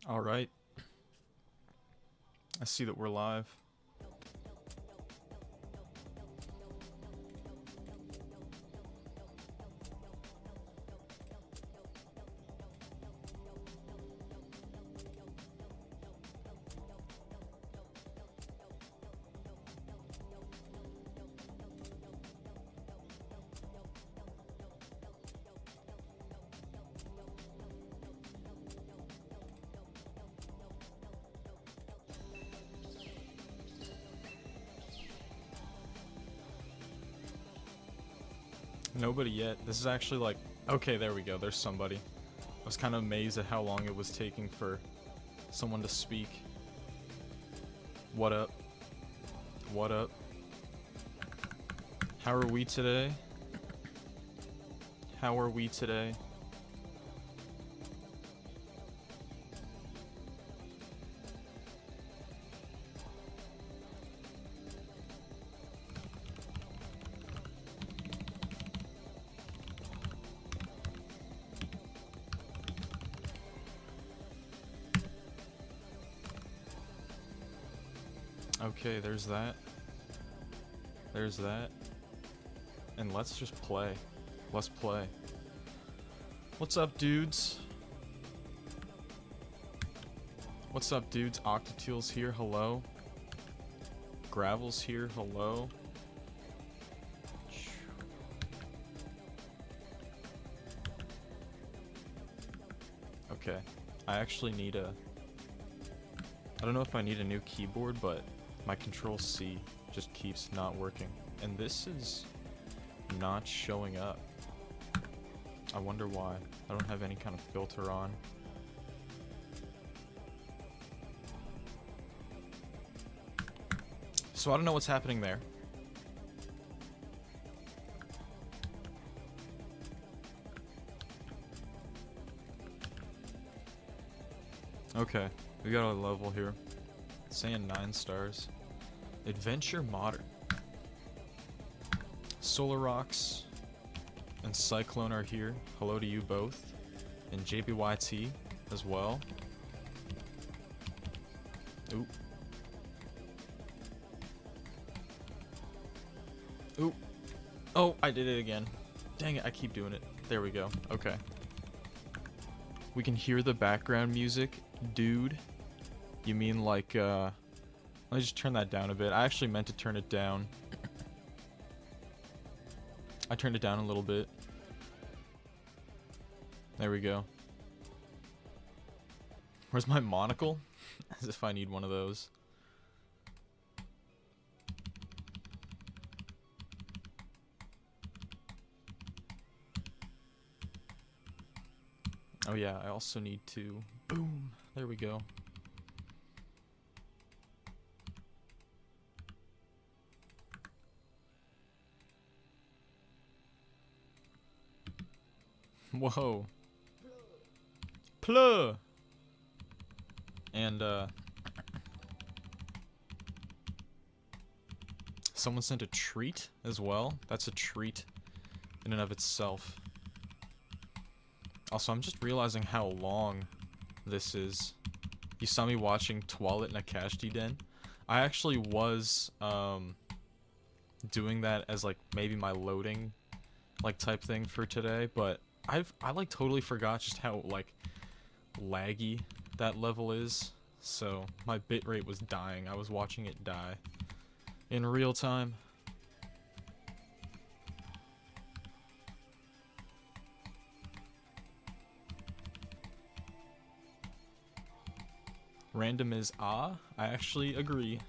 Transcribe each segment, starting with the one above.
Alright, I see that we're live. Nobody yet. This is actually like... Okay, there we go. There's somebody. I was kind of amazed at how long it was taking for someone to speak. What up? What up? How are we today? How are we today? Okay, there's that. There's that. And let's just play. Let's play. What's up, dudes? What's up, dudes? Octatel's here, hello. Gravel's here, hello. Okay. I actually need a... I don't know if I need a new keyboard, but my Control C just keeps not working. And this is not showing up. I wonder why. I don't have any kind of filter on. So I don't know what's happening there. Okay, we got a level here. It's saying 9 stars. Adventure Modern. Solar Rocks and Cyclone are here. Hello to you both. And JBYT as well. Oop. Oop. Oh, I did it again. Dang it, I keep doing it. There we go. Okay. We can hear the background music. Dude. You mean like, let me just turn that down a bit. I actually meant to turn it down. I turned it down a little bit. There we go. Where's my monocle? As if I need one of those. Oh yeah, I also need to... Boom! There we go. Whoa. Pluh! And, someone sent a treat as well. That's a treat in and of itself. Also, I'm just realizing how long this is. You saw me watching Twilight Nakashti Den. I actually was, doing that as, like, maybe my loading, like, type thing for today, but I like totally forgot just how like laggy that level is. So my bitrate was dying. I was watching it die in real time. Random is I actually agree.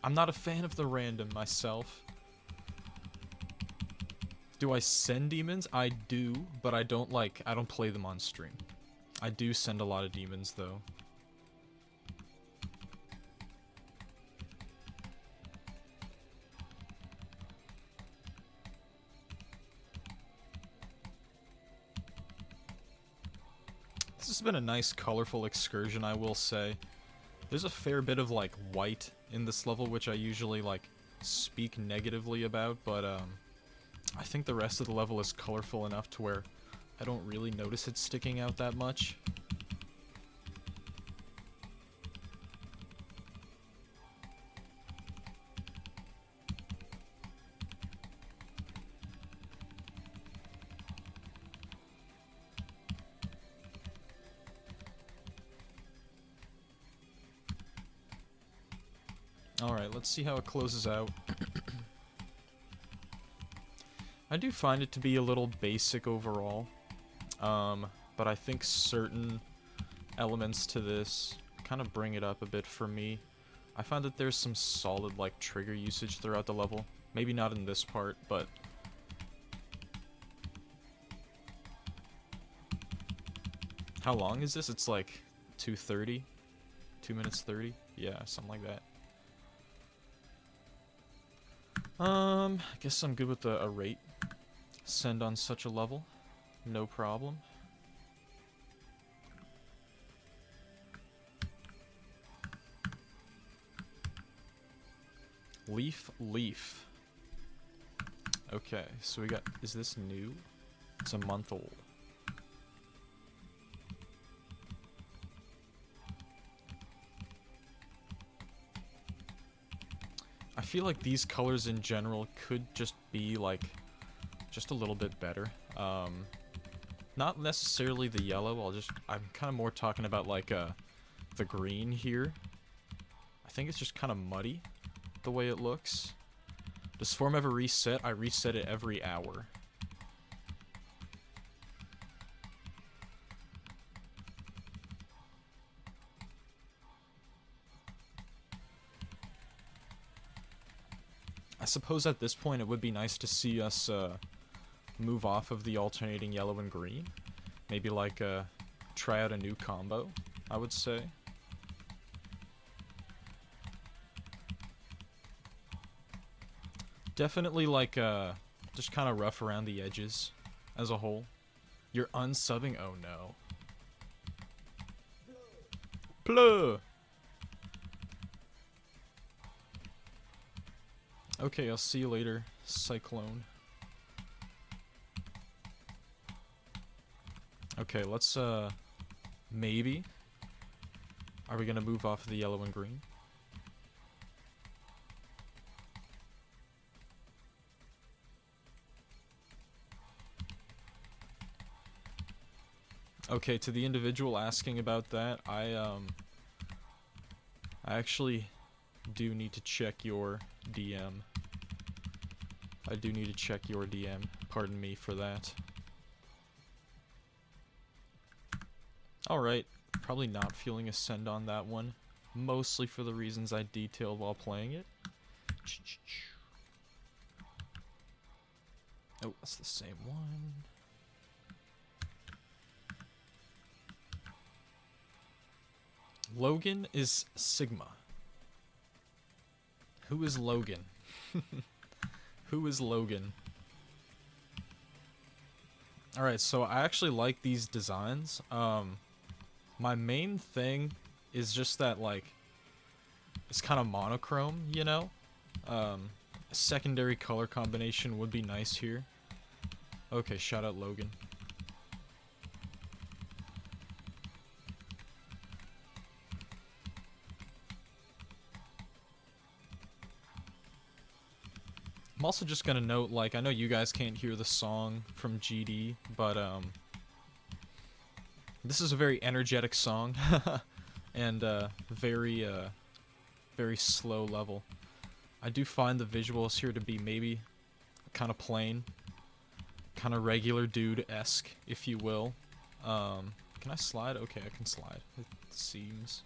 I'm not a fan of the random myself. Do I send demons? I do, but I don't play them on stream. I do send a lot of demons though. This has been a nice colorful excursion, I will say. There's a fair bit of like white in this level, which I usually like speak negatively about, but I think the rest of the level is colorful enough to where I don't really notice it sticking out that much. Alright, let's see how it closes out. I do find it to be a little basic overall. But I think certain elements to this kind of bring it up a bit for me. I find that there's some solid, like, trigger usage throughout the level. Maybe not in this part, but... How long is this? It's like 2:30? 2 minutes 30? Yeah, something like that. I guess I'm good with a rate. Send on such a level. No problem. Leaf. Okay, so we got... Is this new? It's a month old. I feel like these colors in general could just be, like, just a little bit better. Not necessarily the yellow, I'm kind of more talking about, like, the green here. I think it's just kind of muddy, the way it looks. Does form ever reset? I reset it every hour. I suppose at this point it would be nice to see us move off of the alternating yellow and green. Maybe like try out a new combo, I would say. Definitely like just kind of rough around the edges as a whole. You're unsubbing? Oh no. Plur! Okay, I'll see you later, Cyclone. Okay, let's, maybe. Are we gonna move off of the yellow and green? Okay, to the individual asking about that, I actually do need to check your DM. I do need to check your DM. Pardon me for that. Alright, probably not feeling a send on that one. Mostly for the reasons I detailed while playing it. Oh, that's the same one. Logan is Sigma. Who is Logan? Who is Logan? Alright, so I actually like these designs. My main thing is just that, like, it's kind of monochrome, you know? A secondary color combination would be nice here. Okay, shout out Logan. I'm also just gonna note, like, I know you guys can't hear the song from GD, but, this is a very energetic song, and, very slow level. I do find the visuals here to be maybe kind of plain, kind of regular dude-esque, if you will. Can I slide? Okay, I can slide, it seems.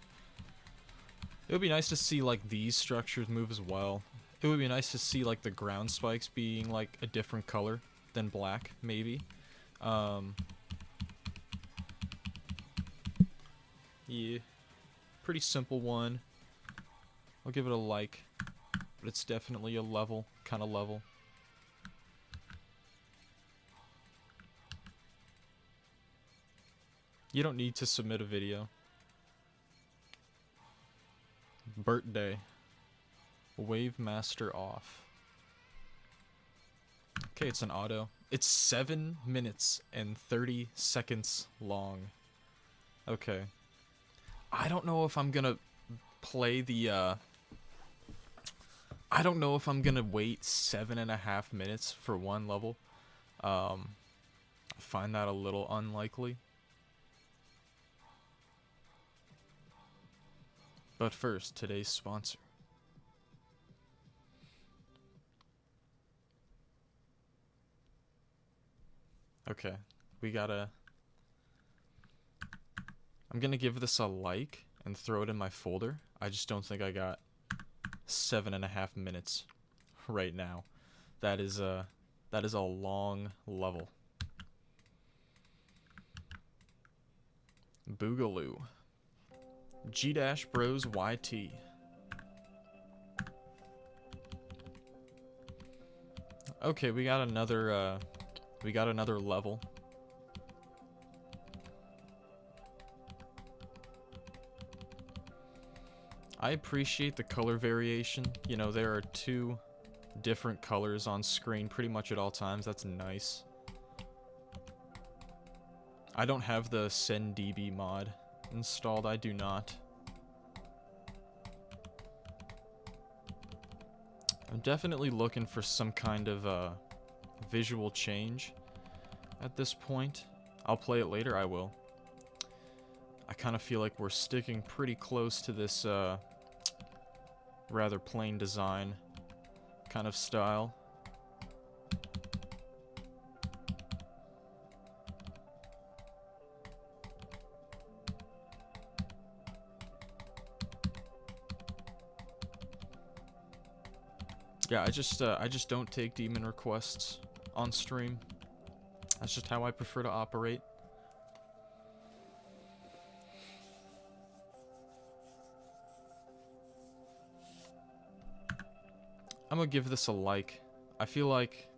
It would be nice to see, like, these structures move as well. It would be nice to see, like, the ground spikes being, like, a different color than black, maybe. Yeah. Pretty simple one. I'll give it a like. But it's definitely a level, kind of level. You don't need to submit a video. Birthday. Wave master off. Okay, it's an auto. It's 7 minutes and 30 seconds long. Okay. I don't know if I'm gonna play the, I don't know if I'm gonna wait 7.5 minutes for one level. I find that a little unlikely. But first, today's sponsor. Okay, we gotta... I'm gonna give this a like and throw it in my folder. I just don't think I got 7.5 minutes right now. That is a long level. Boogaloo. G-Bros YT. Okay, we got another level. I appreciate the color variation. You know, there are 2 different colors on screen pretty much at all times. That's nice. I don't have the SendDB mod installed. I do not. I'm definitely looking for some kind of visual change at this point. I'll play it later, I will. I kind of feel like we're sticking pretty close to this rather plain design kind of style. Yeah, I just don't take demon requests on stream. That's just how I prefer to operate. I'm gonna give this a like. I feel like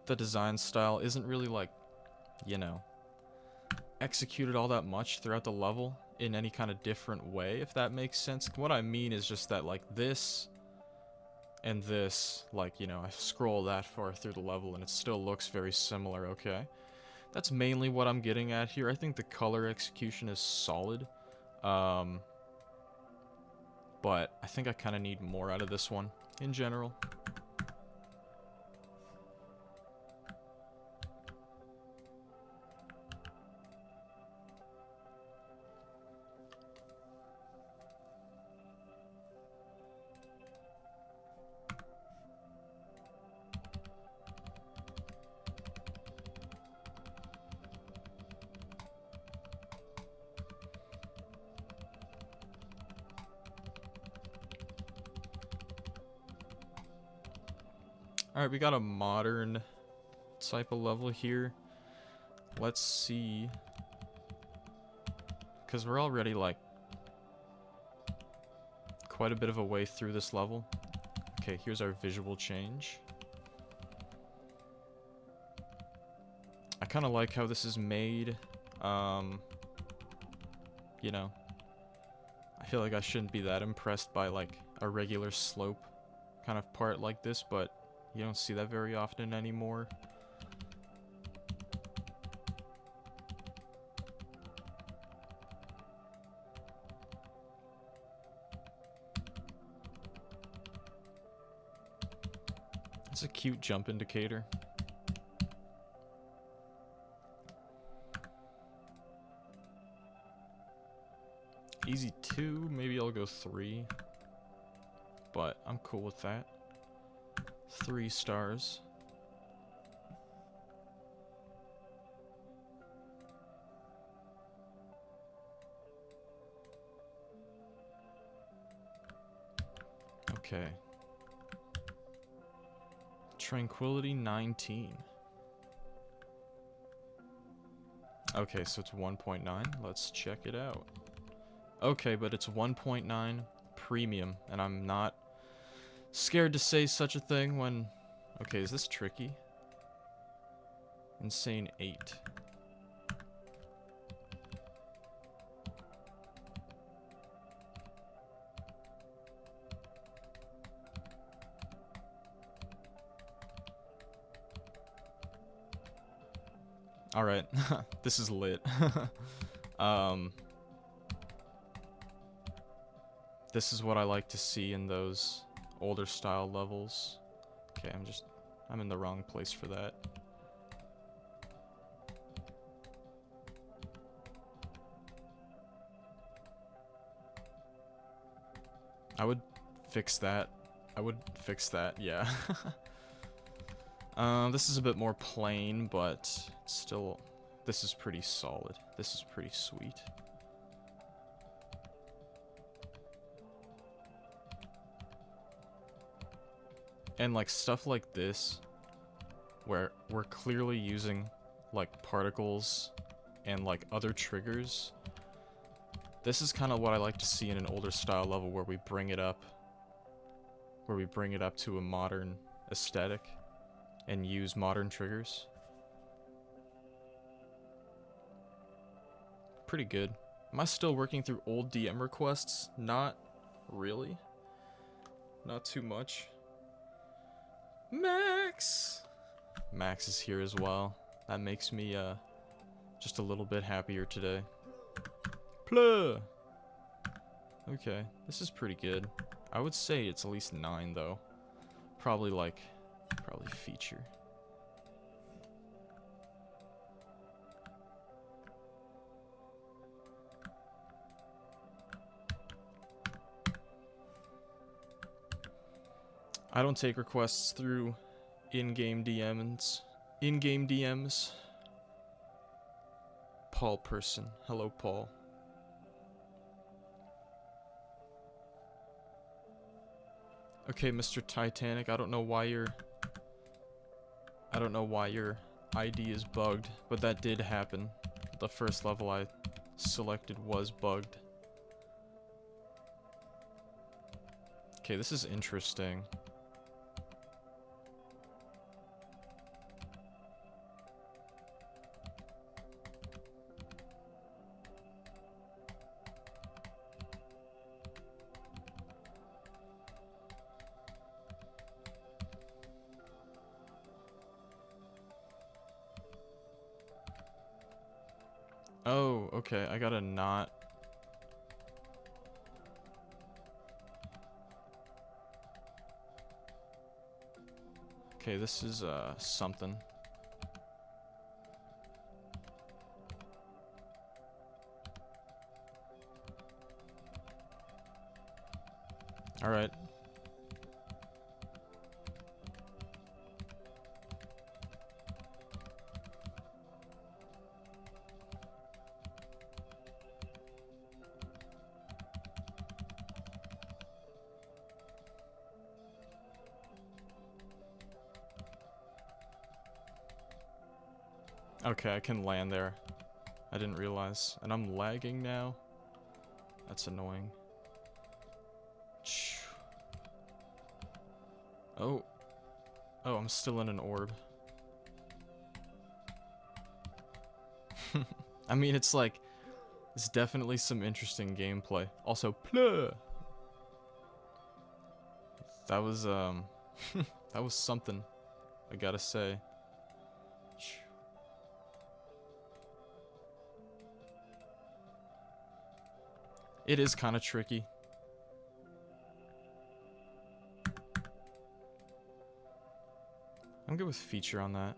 the design style isn't really, like, you know, executed all that much throughout the level in any kind of different way, if that makes sense. What I mean is just that, like, this and this, like, you know, I scroll that far through the level and it still looks very similar, okay? That's mainly what I'm getting at here. I think the color execution is solid. But I think I kind of need more out of this one in general. Alright, we got a modern type of level here. Let's see. Because we're already, like, quite a bit of a way through this level. Okay, here's our visual change. I kind of like how this is made. You know, I feel like I shouldn't be that impressed by, like, a regular slope kind of part like this, but you don't see that very often anymore. It's a cute jump indicator. Easy 2, maybe I'll go 3. But I'm cool with that. 3 stars. Okay. Tranquility 19. Okay, so it's 1.9. Let's check it out. Okay, but it's 1.9 premium, and I'm not scared to say such a thing when... Okay, is this tricky? Insane 8. Alright, this is lit. This is what I like to see in those older style levels. Okay, I'm in the wrong place for that. I would fix that. Yeah. This is a bit more plain, but Still, this is pretty solid. This is pretty sweet. And like stuff like this, where we're clearly using like particles and like other triggers. This is kind of what I like to see in an older style level where we bring it up. Where we bring it up to a modern aesthetic and use modern triggers. Pretty good. Am I still working through old DM requests? Not really. Not too much. Max! Max is here as well. That makes me just a little bit happier today. Pluh! Okay, this is pretty good. I would say it's at least 9 though. Probably feature. I don't take requests through in-game DMs. In-game DMs. Paul person. Hello, Paul. Okay, Mr. Titanic, I don't know why your ID is bugged, but that did happen. The first level I selected was bugged. Okay, this is interesting. Oh, okay, I gotta not... Okay, this is, something. Alright. Okay, I can land there. I didn't realize. And I'm lagging now. That's annoying. Oh. Oh, I'm still in an orb. I mean, it's like... It's definitely some interesting gameplay. Also, pluh! That was, that was something. I gotta say. It is kind of tricky. I'm good with feature on that.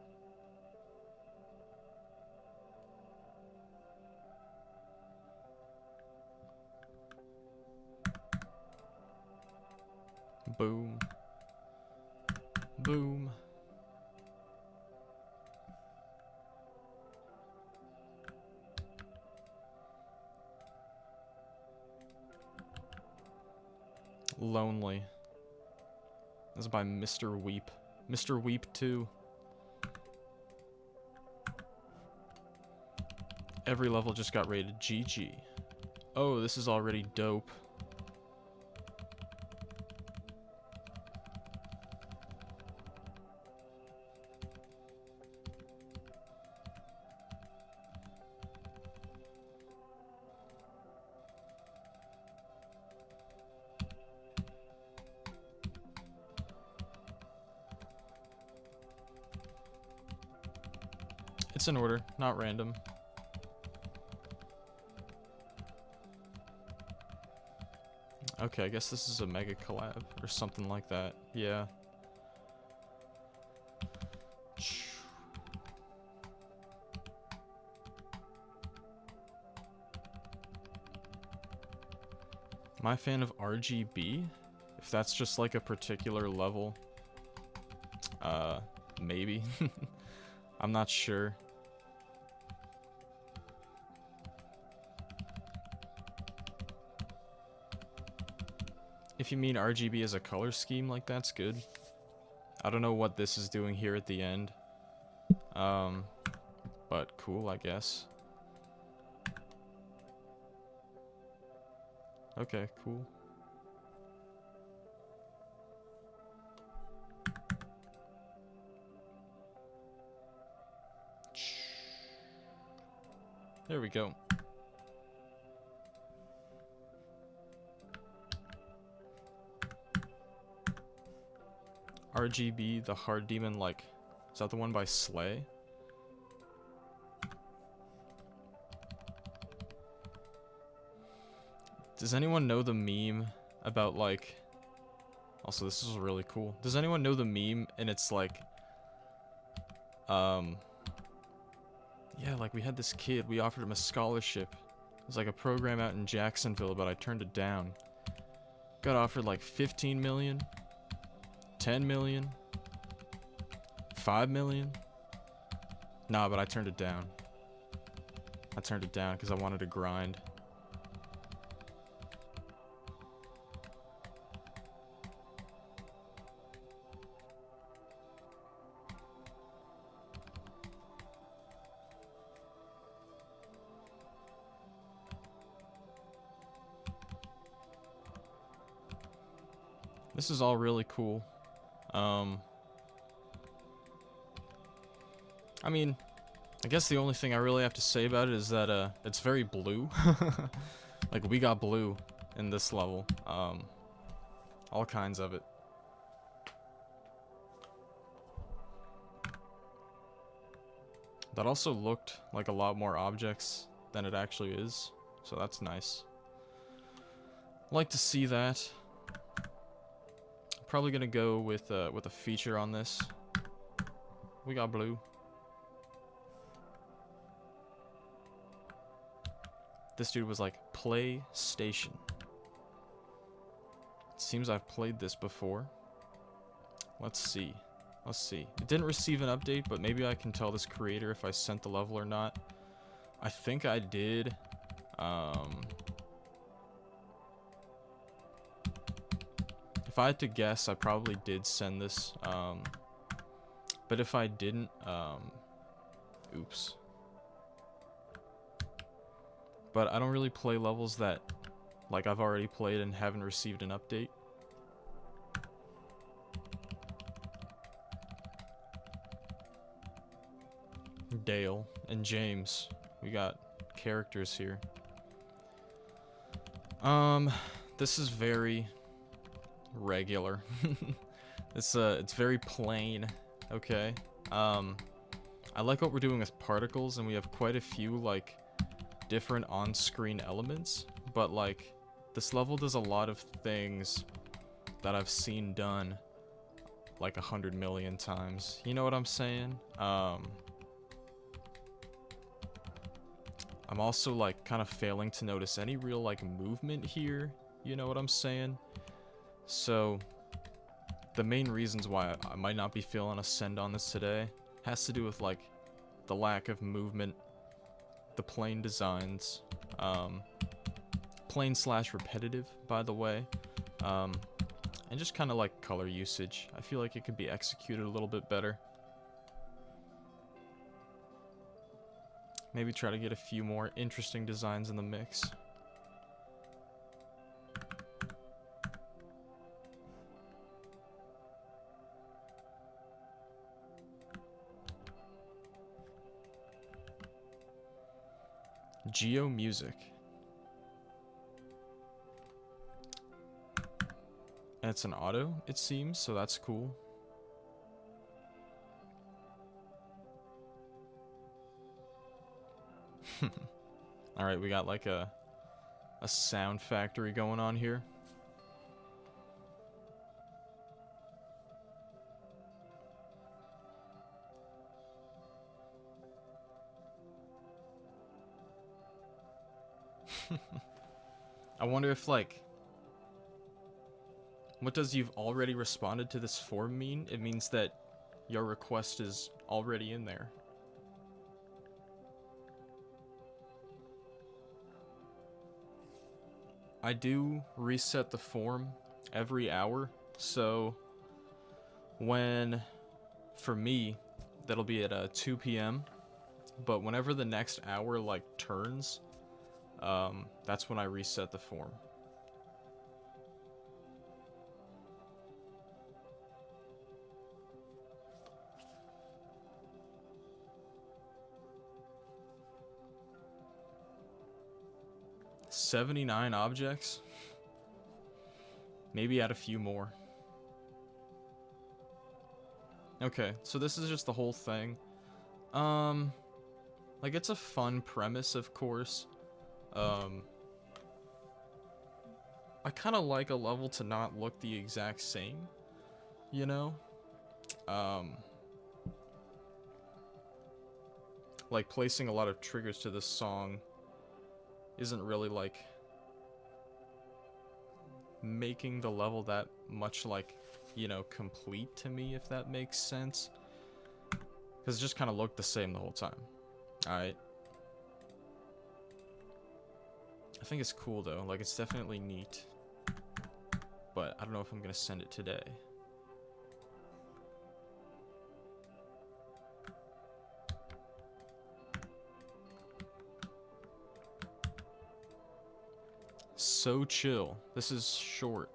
Boom. Boom. Lonely. This is by Mr. Weep. Mr. Weep 2. Every level just got rated GG. Oh, this is already dope. It's in order, not random. Okay, I guess this is a mega collab or something like that. Yeah. Am I a fan of RGB? If that's just like a particular level, maybe. I'm not sure. If you mean RGB as a color scheme, like, that's good. I don't know what this is doing here at the end. But cool, I guess. Okay, cool. There we go. RGB, the Hard Demon, like, is that the one by Slay? Does anyone know the meme about, like... Also, this is really cool. Does anyone know the meme and it's like... Yeah, like, we had this kid, we offered him a scholarship. It was like a program out in Jacksonville, but I turned it down. Got offered like 15 million, 10 million, 5 million. Nah, but I turned it down. I turned it down because I wanted to grind. This is all really cool. I mean, I guess the only thing I really have to say about it is that it's very blue. Like, we got blue in this level. All kinds of it. That also looked like a lot more objects than it actually is, so that's nice. Like to see that. Probably gonna go with a feature on this. We got blue. This dude was like, PlayStation. It seems I've played this before. Let's see. Let's see. It didn't receive an update, but maybe I can tell this creator if I sent the level or not. I think I did. If I had to guess, I probably did send this. But if I didn't, oops. But I don't really play levels that, like, I've already played and haven't received an update. Dale and James. We got characters here. This is very regular. It's very plain, okay? I like what we're doing with particles, and we have quite a few, like, different on-screen elements, but, like, this level does a lot of things that I've seen done, like, 100 million times. You know what I'm saying? I'm also, like, kind of failing to notice any real, like, movement here. You know what I'm saying? So, the main reasons why I might not be feeling a send on this today has to do with, like, the lack of movement, the plain designs, plain/repetitive, by the way, and just kind of, like, color usage. I feel like it could be executed a little bit better. Maybe try to get a few more interesting designs in the mix. Geo music. And it's an auto, it seems, so that's cool. Alright, we got like a sound factory going on here. I wonder if, like, what does "you've already responded to this form" mean? It means that your request is already in there. I do reset the form every hour. So when, for me, that'll be at 2 p.m. But whenever the next hour like turns, that's when I reset the form. $79 objects. Maybe add a few more. Okay, so this is just the whole thing. Like, it's a fun premise, of course. I kind of like a level to not look the exact same, you know? Like, placing a lot of triggers to this song isn't really, like, making the level that much, like, you know, complete to me, if that makes sense. Because it just kind of looked the same the whole time. Alright. I think it's cool, though. Like, it's definitely neat. But I don't know if I'm going to send it today. So chill. This is short.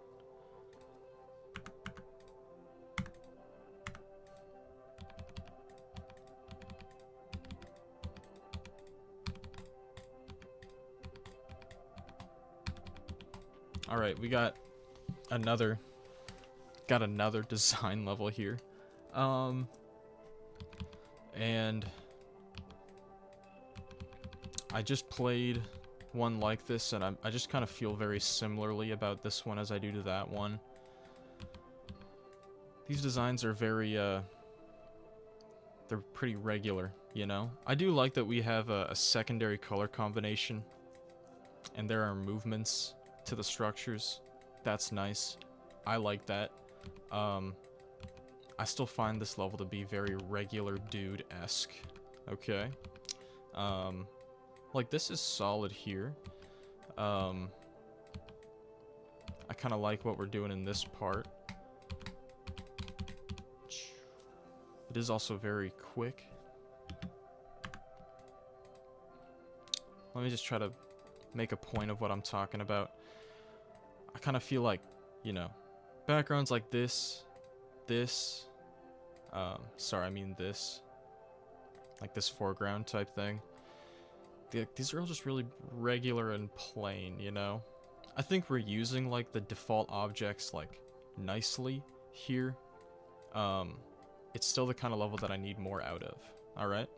Alright, we got another design level here. And I just played one like this, and I just kind of feel very similarly about this one as I do to that one. These designs are very, they're pretty regular, you know? I do like that we have a secondary color combination, and there are movements to the structures. That's nice. I like that. I still find this level to be very regular dude-esque. Okay. Like, this is solid here. I kind of like what we're doing in this part. It is also very quick. Let me just try to make a point of what I'm talking about. I kind of feel like, you know, backgrounds like this, sorry, I mean this, like this foreground type thing. These are all just really regular and plain, you know? I think we're using, like, the default objects, like, nicely here. It's still the kind of level that I need more out of. Alright?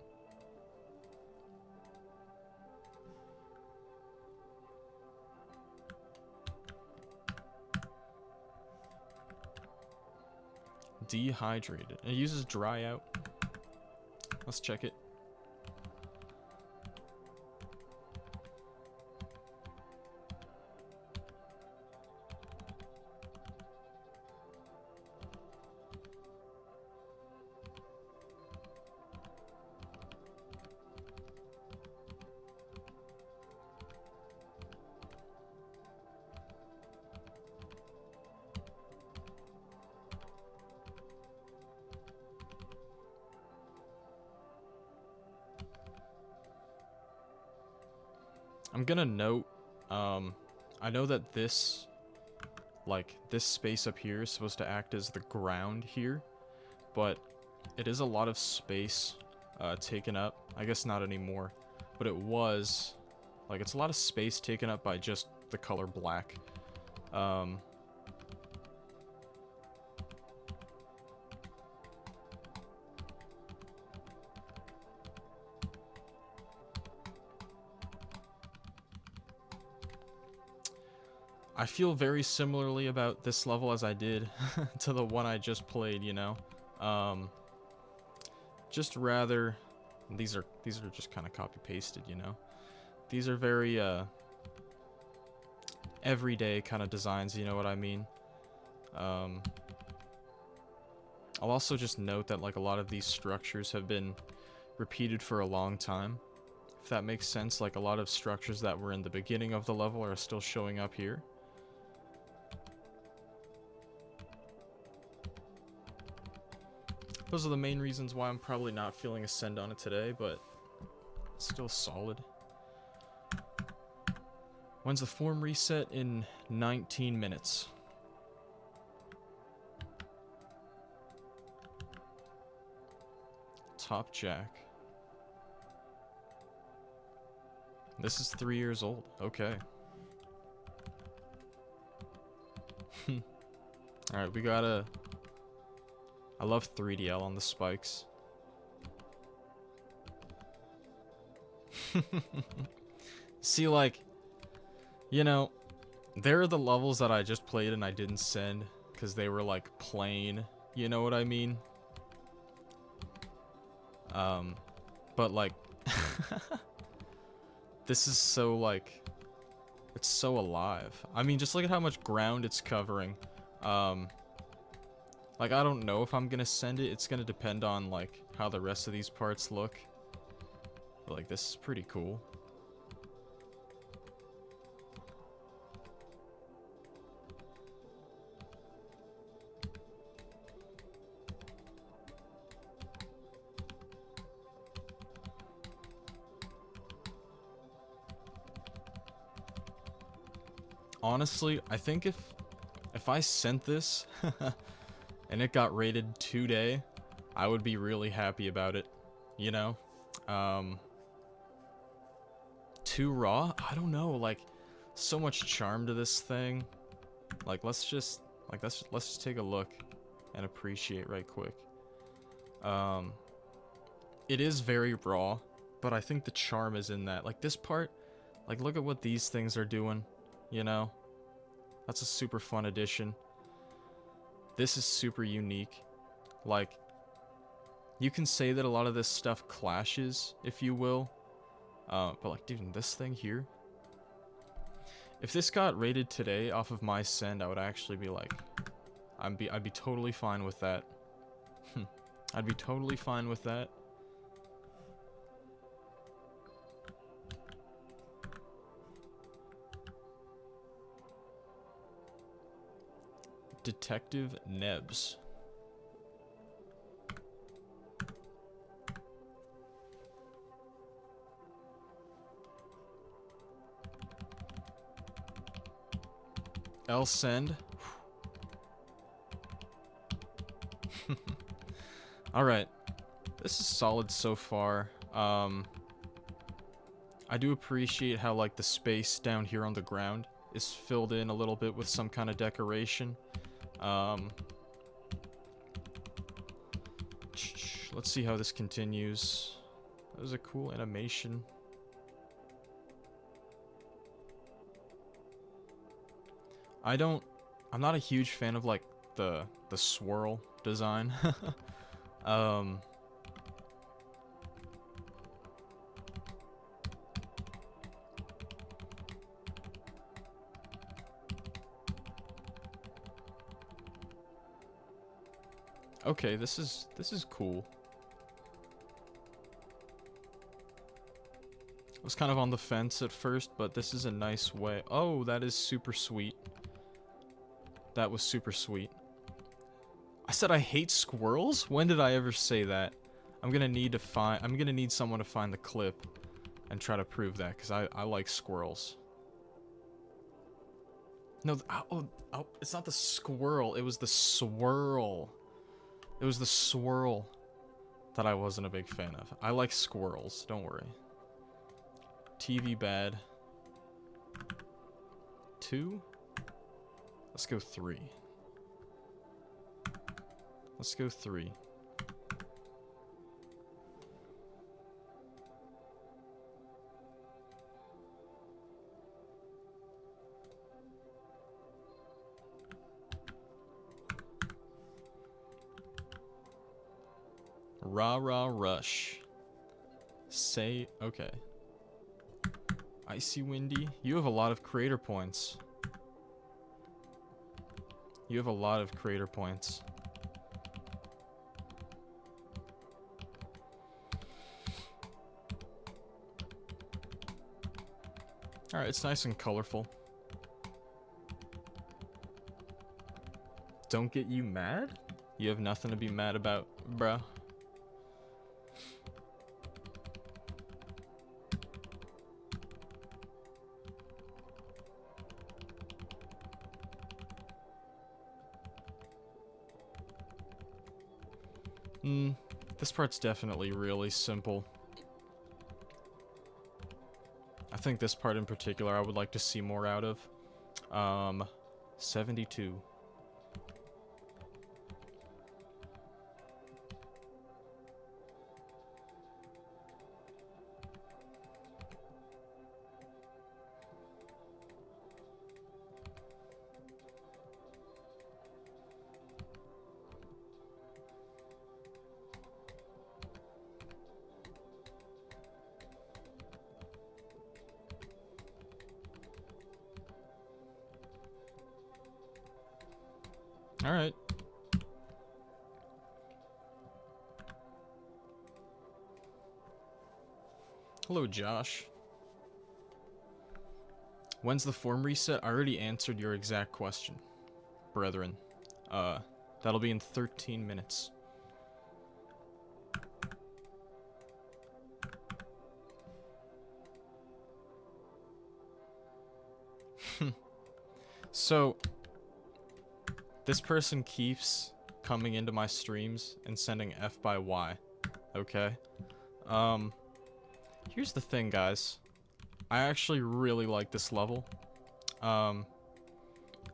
Dehydrated. It uses dry out. Let's check it. I'm gonna note, I know that this, like, this space up here is supposed to act as the ground here, but it is a lot of space taken up. I guess not anymore, but it was, like, it's a lot of space taken up by just the color black. I feel very similarly about this level as I did to the one I just played, you know? Just rather, these are just kind of copy-pasted, you know? These are very, everyday kind of designs, you know what I mean? I'll also just note that, like, a lot of these structures have been repeated for a long time. If that makes sense, like, a lot of structures that were in the beginning of the level are still showing up here. Those are the main reasons why I'm probably not feeling a send on it today, but it's still solid. When's the form reset? In 19 minutes. Top jack. This is 3 years old. Okay. Alright, we gotta... I love 3DL on the spikes. See, like... You know, there are the levels that I just played and I didn't send because they were, like, plain. You know what I mean? But, like... This is so, like... It's so alive. I mean, just look at how much ground it's covering. Like, I don't know if I'm gonna send it. It's gonna depend on, like, how the rest of these parts look. But, like, this is pretty cool. Honestly, I think if I sent this and it got rated today, I would be really happy about it, you know? Too raw? I don't know, like, so much charm to this thing. Like, let's just take a look and appreciate right quick. It is very raw, but I think the charm is in that. Like, this part, like, look at what these things are doing. You know, that's a super fun addition. This is super unique. Like, you can say that a lot of this stuff clashes, if you will. But like, dude, this thing here. If this got rated today off of my send, I would actually be like, I'd be totally fine with that. I'd be totally fine with that. Detective Nebs. L send. Alright. This is solid so far. I do appreciate how, like, the space down here on the ground is filled in a little bit with some kind of decoration. Let's see how this continues. That was a cool animation. I'm not a huge fan of, like, the swirl design. Okay, this is cool. I was kind of on the fence at first, but this is a nice way. Oh, that is super sweet. That was super sweet. I said I hate squirrels? When did I ever say that? I'm gonna need someone to find the clip and try to prove that, because I like squirrels. No, oh, it's not the squirrel, it was the swirl. It was the swirl that I wasn't a big fan of. I like squirrels, don't worry. TV bad. 2? Let's go 3. Let's go 3. Rah rah rush. Say okay. Icy Windy. You have a lot of creator points. You have a lot of creator points. Alright, it's nice and colorful. Don't get you mad? You have nothing to be mad about. bruh. This part's definitely really simple. I think this part in particular I would like to see more out of. 72. All right. Hello, Josh. When's the form reset? I already answered your exact question, brethren. That'll be in 13 minutes. So, this person keeps coming into my streams and sending F by Y. Okay? Here's the thing, guys. I actually really like this level. And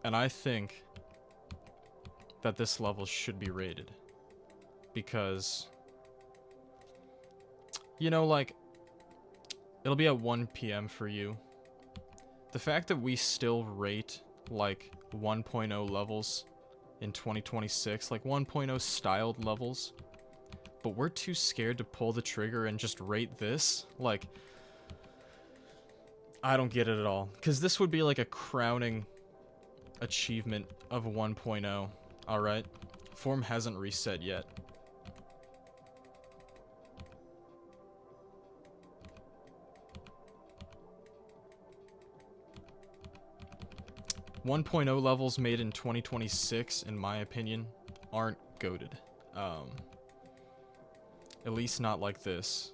I think that this level should be rated. Because, you know, like, it'll be at 1 p.m. for you. The fact that we still rate, like, 1.0 levels in 2026, like 1.0 styled levels, but we're too scared to pull the trigger and just rate this, like, I don't get it at all. Because this would be like a crowning achievement of 1.0, alright? Form hasn't reset yet. One point oh levels made in 2026, in my opinion, aren't goated. At least not like this.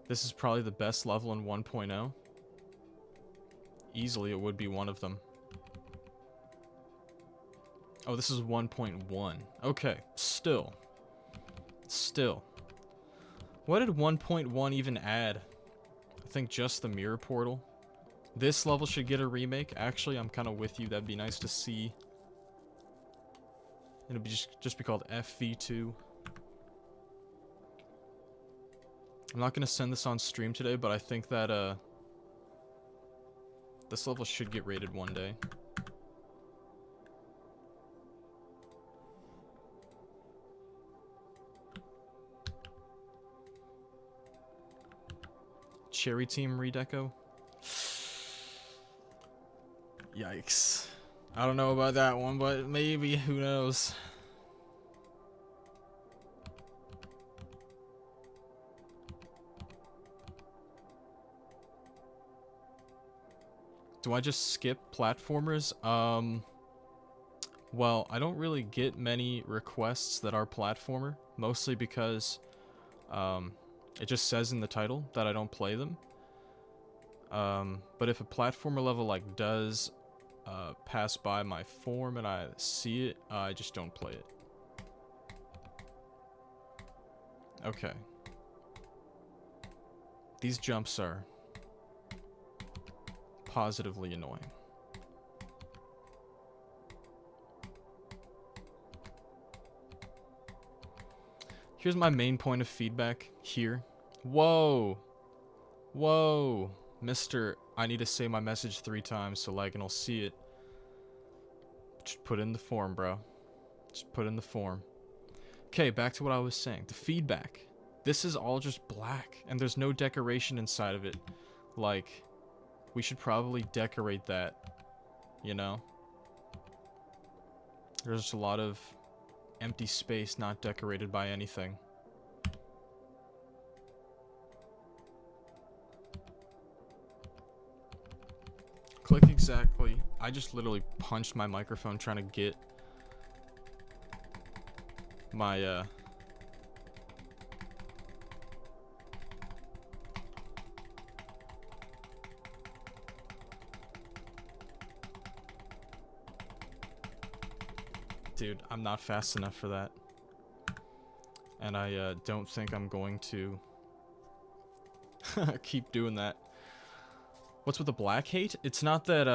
This is probably the best level in 1.0. Easily it would be one of them. Oh, this is 1.1. Okay, still. What did 1.1 even add? I think just the mirror portal. This level should get a remake. Actually, I'm kind of with you. That'd be nice to see. It'll be just be called FV2. I'm not gonna send this on stream today, but I think that this level should get rated one day. Cherry Team redeco? Yikes. I don't know about that one, but maybe, who knows. Do I just skip platformers? Well, I don't really get many requests that are platformer, mostly because it just says in the title that I don't play them. But if a platformer level like does pass by my form and I see it, I just don't play it. Okay. These jumps are positively annoying. Here's my main point of feedback here. Whoa. Whoa. Mister, I need to say my message 3 times so Lagan will see it. Just put in the form, bro. Just put in the form. Okay, back to what I was saying. The feedback. This is all just black, and there's no decoration inside of it. Like, we should probably decorate that, you know? There's just a lot of empty space not decorated by anything. exactly. I just literally punched my microphone trying to get my, Dude, I'm not fast enough for that. And I, don't think I'm going to keep doing that. What's with the black hate? It's not that,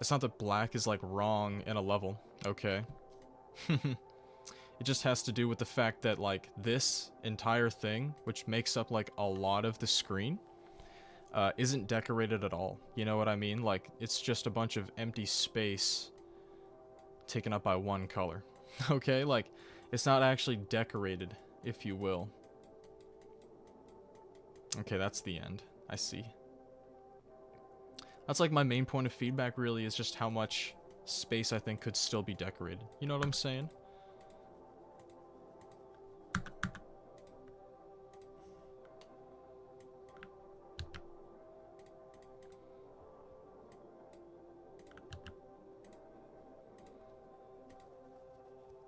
it's not that black is, like, wrong in a level. Okay. It just has to do with the fact that, like, this entire thing, which makes up, like, a lot of the screen, isn't decorated at all. You know what I mean? Like, it's just a bunch of empty space taken up by one color. Okay? Like, it's not actually decorated, if you will. Okay, that's the end. I see. That's like my main point of feedback, really, is just how much space I think could still be decorated. You know what I'm saying?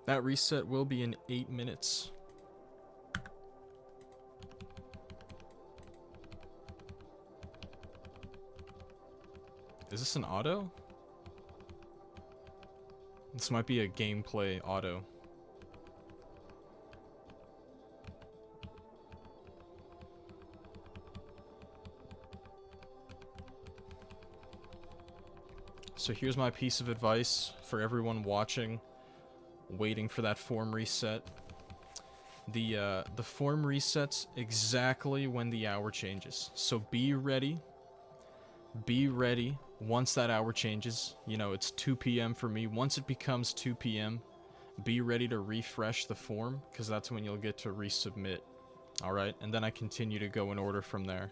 That reset will be in 8 minutes. Is this an auto? This might be a gameplay auto. So here's my piece of advice for everyone watching, waiting for that form reset. The form resets exactly when the hour changes. So be ready. Be ready once that hour changes. You know, it's 2 p.m. for me. Once it becomes 2 p.m., be ready to refresh the form, because that's when you'll get to resubmit. Alright? And then I continue to go in order from there.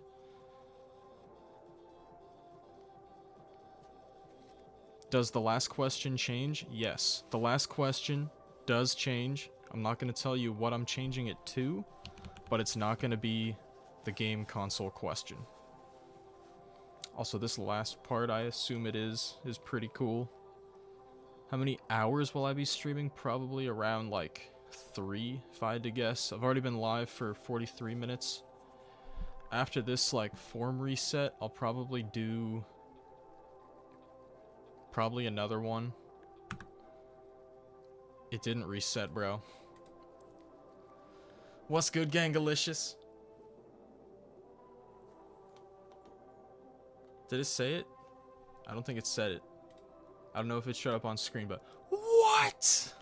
Does the last question change? Yes. The last question does change. I'm not going to tell you what I'm changing it to, but it's not going to be the game console question. Also, this last part, I assume it is pretty cool. How many hours will I be streaming? Probably around, like, 3, if I had to guess. I've already been live for 43 minutes. After this, like, form reset, I'll probably do... probably another one. It didn't reset, bro. What's good, Gangalicious? Did it say it? I don't think it said it. I don't know if it showed up on screen, but... What?!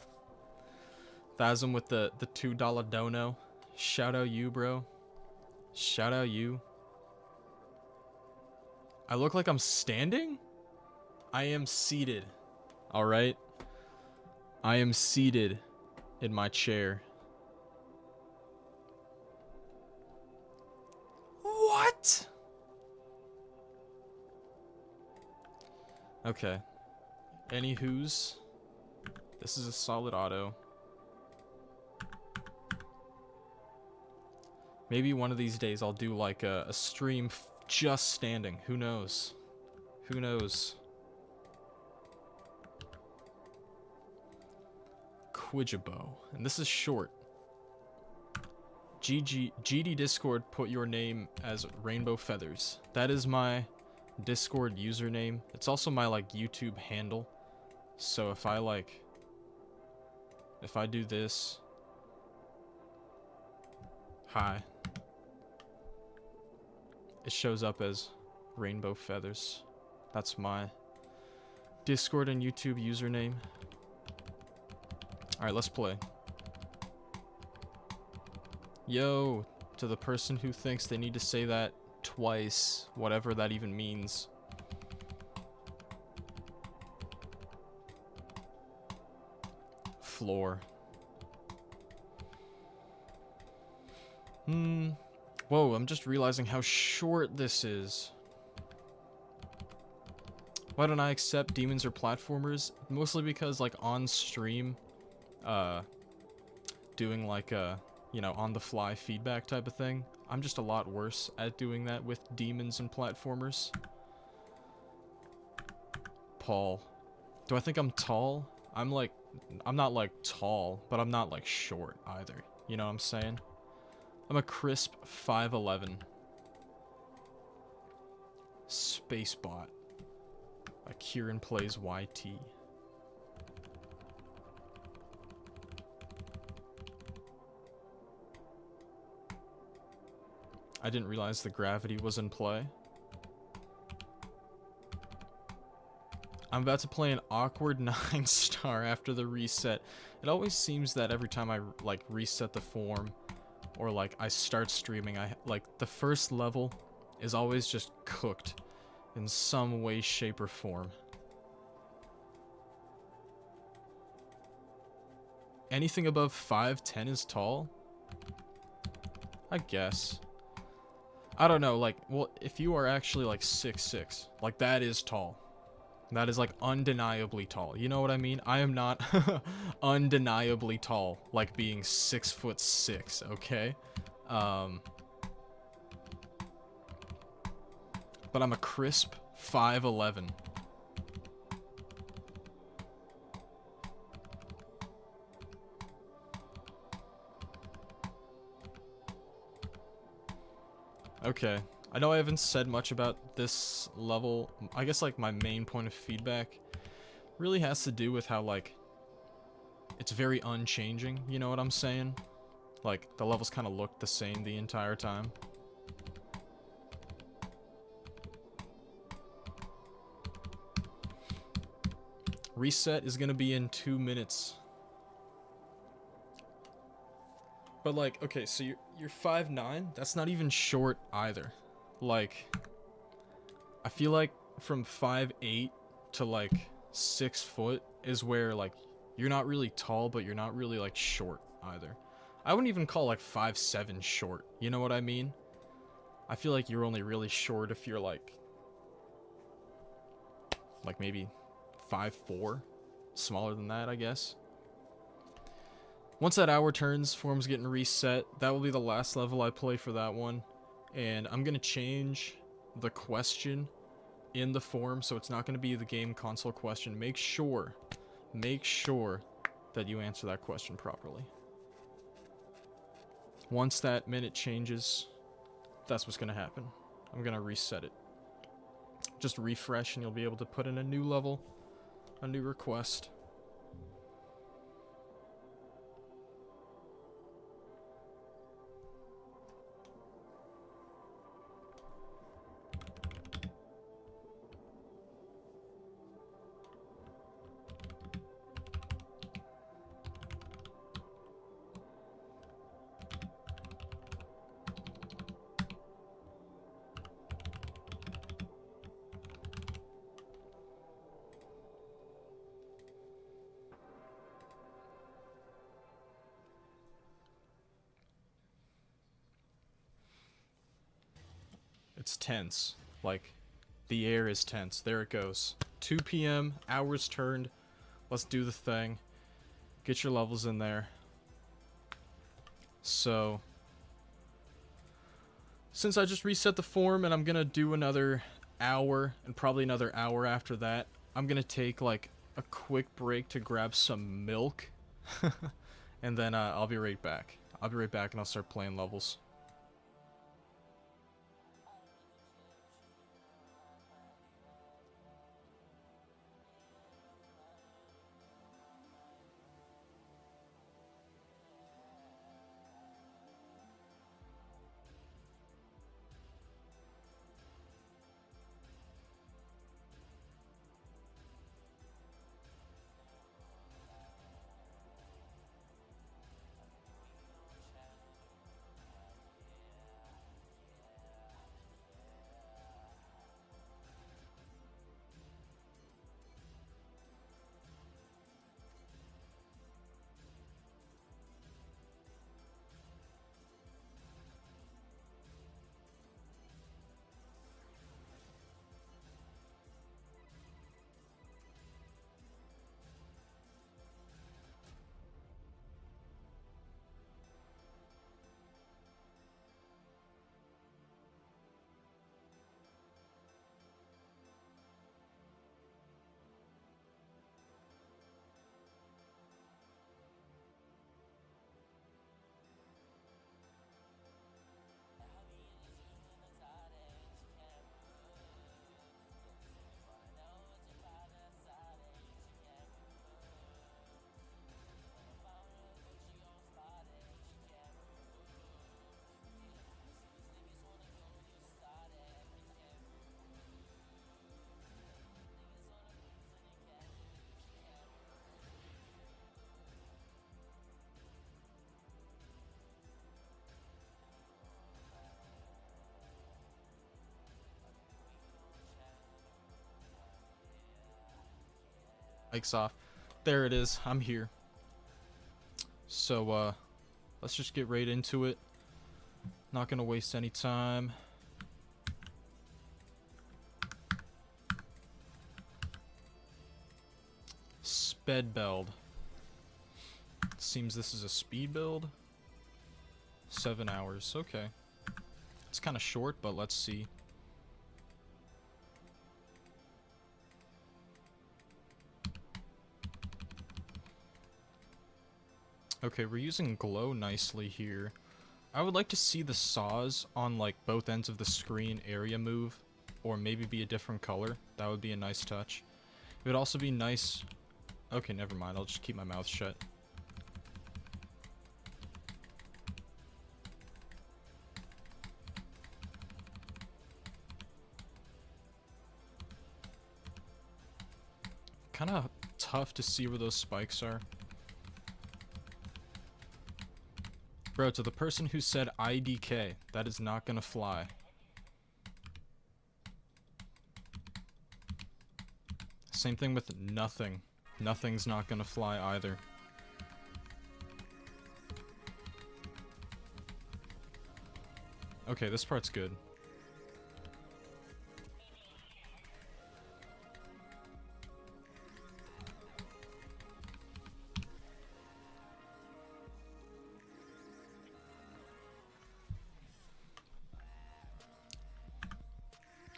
Thasm with the $2 dono. Shout out you, bro. Shout out you. I look like I'm standing? I am seated. Alright? I am seated in my chair. What?! Okay. Anywho's, this is a solid auto. Maybe one of these days I'll do like a stream just standing. Who knows? Who knows? Quijabo. And this is short. GD Discord put your name as Rainbow Feathers. That is my Discord username. It's also my like YouTube handle. So if I do this, hi, it shows up as Rainbow Feathers. That's my Discord and YouTube username. Alright, let's play. Yo, to the person who thinks they need to say that twice, whatever that even means. Floor. Whoa, I'm just realizing how short this is. Why don't I accept demons or platformers? Mostly because, like, on stream, doing, like, you know, on the fly feedback type of thing. I'm just a lot worse at doing that with demons and platformers. Paul. Do I think I'm tall? I'm not like tall, but I'm not like short either. You know what I'm saying? I'm a crisp 5'11". Spacebot. Kieran plays YT. I didn't realize the gravity was in play. I'm about to play an awkward 9-star after the reset. It always seems that every time I like reset the form or like I start streaming, the first level is always just cooked in some way, shape, or form. Anything above 5'10" is tall? I guess. I don't know, like, well, if you are actually like 6'6", like that is tall. That is like undeniably tall. You know what I mean? I am not undeniably tall, like being 6'6", okay? But I'm a crisp 5'11". Okay. I know I haven't said much about this level. I guess, like, my main point of feedback really has to do with how, like, it's very unchanging, you know what I'm saying? Like, the levels kind of look the same the entire time. Reset is gonna be in 2 minutes. But, like, okay, so you're 5'9"? That's not even short either. Like, I feel like from 5'8" to, like, 6 foot is where, like, you're not really tall, but you're not really, like, short either. I wouldn't even call, like, 5'7" short, you know what I mean? I feel like you're only really short if you're, like maybe 5'4", smaller than that, I guess. Once that hour turns, form's getting reset. That will be the last level I play for that one. And I'm going to change the question in the form, so it's not going to be the game console question. Make sure that you answer that question properly. Once that minute changes, that's what's going to happen. I'm going to reset it. Just refresh and you'll be able to put in a new level, a new request. It's tense. Like, the air is tense. There it goes. 2 p.m., hours turned. Let's do the thing. Get your levels in there. So, since I just reset the form and I'm gonna do another hour and probably another hour after that, I'm gonna take like a quick break to grab some milk. And then I'll be right back. I'll be right back and I'll start playing levels. Mic's off. There it is. I'm here. So, let's just get right into it. Not gonna waste any time. Sped build. Seems this is a speed build. 7 hours. Okay. It's kind of short, but let's see. Okay, we're using glow nicely here. I would like to see the saws on like both ends of the screen area move, or maybe be a different color. That would be a nice touch. It would also be nice. Okay, never mind. I'll just keep my mouth shut. Kind of tough to see where those spikes are. Bro, to the person who said IDK, that is not gonna fly. Same thing with nothing. Nothing's not gonna fly either. Okay, this part's good.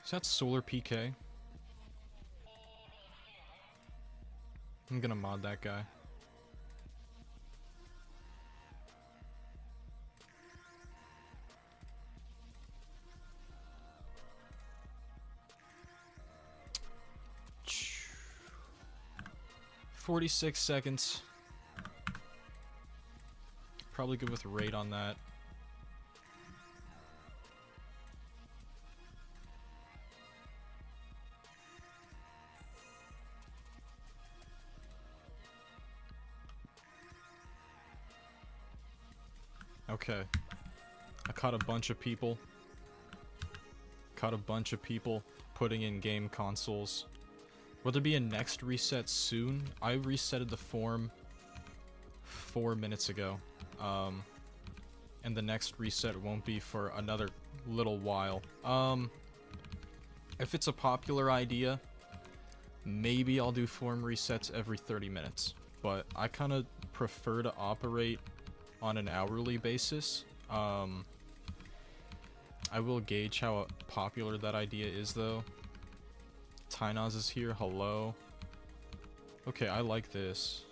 Is that solar PK? I'm gonna mod that guy. Ch 46 seconds. Probably good with rate on that. Okay. I caught a bunch of people. Putting in game consoles. Will there be a next reset soon? I resetted the form 4 minutes ago. And the next reset won't be for another little while. If it's a popular idea, maybe I'll do form resets every 30 minutes. But I kind of prefer to operate on an hourly basis. I will gauge how popular that idea is though. Tynaz is here, hello. Okay, I like this.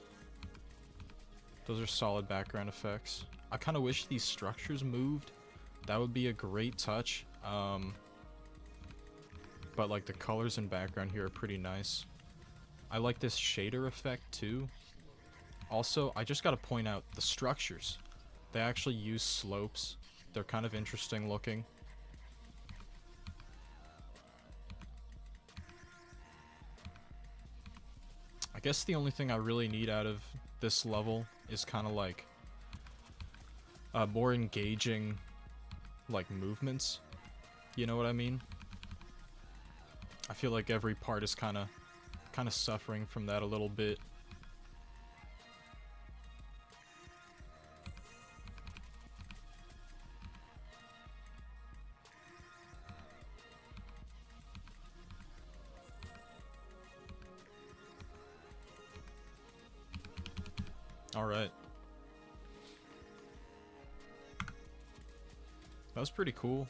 Those are solid background effects. I kind of wish these structures moved. That would be a great touch. But like the colors in background here are pretty nice. I like this shader effect too. Also, I just gotta point out the structures. They actually use slopes. They're kind of interesting looking. I guess the only thing I really need out of this level is kind of like more engaging like movements. You know what I mean? I feel like every part is kind of suffering from that a little bit. Alright. That was pretty cool.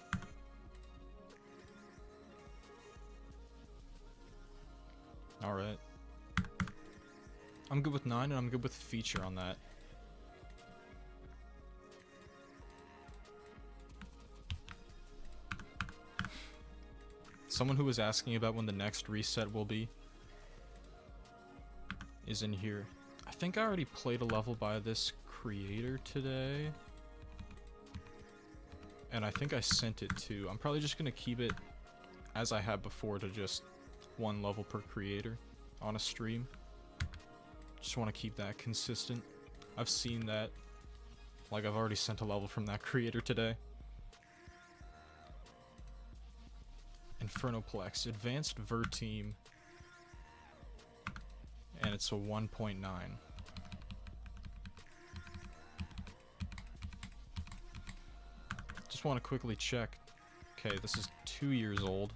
Alright. I'm good with 9 and I'm good with feature on that. Someone who was asking about when the next reset will be is in here. I think I already played a level by this creator today. And I think I sent it too. I'm probably just going to keep it as I have before to just 1 level per creator on a stream. Just want to keep that consistent. I've seen that. Like, I've already sent a level from that creator today. Infernoplex, Advanced Verteam, and it's a 1.9. Just want to quickly check. Okay, this is 2 years old.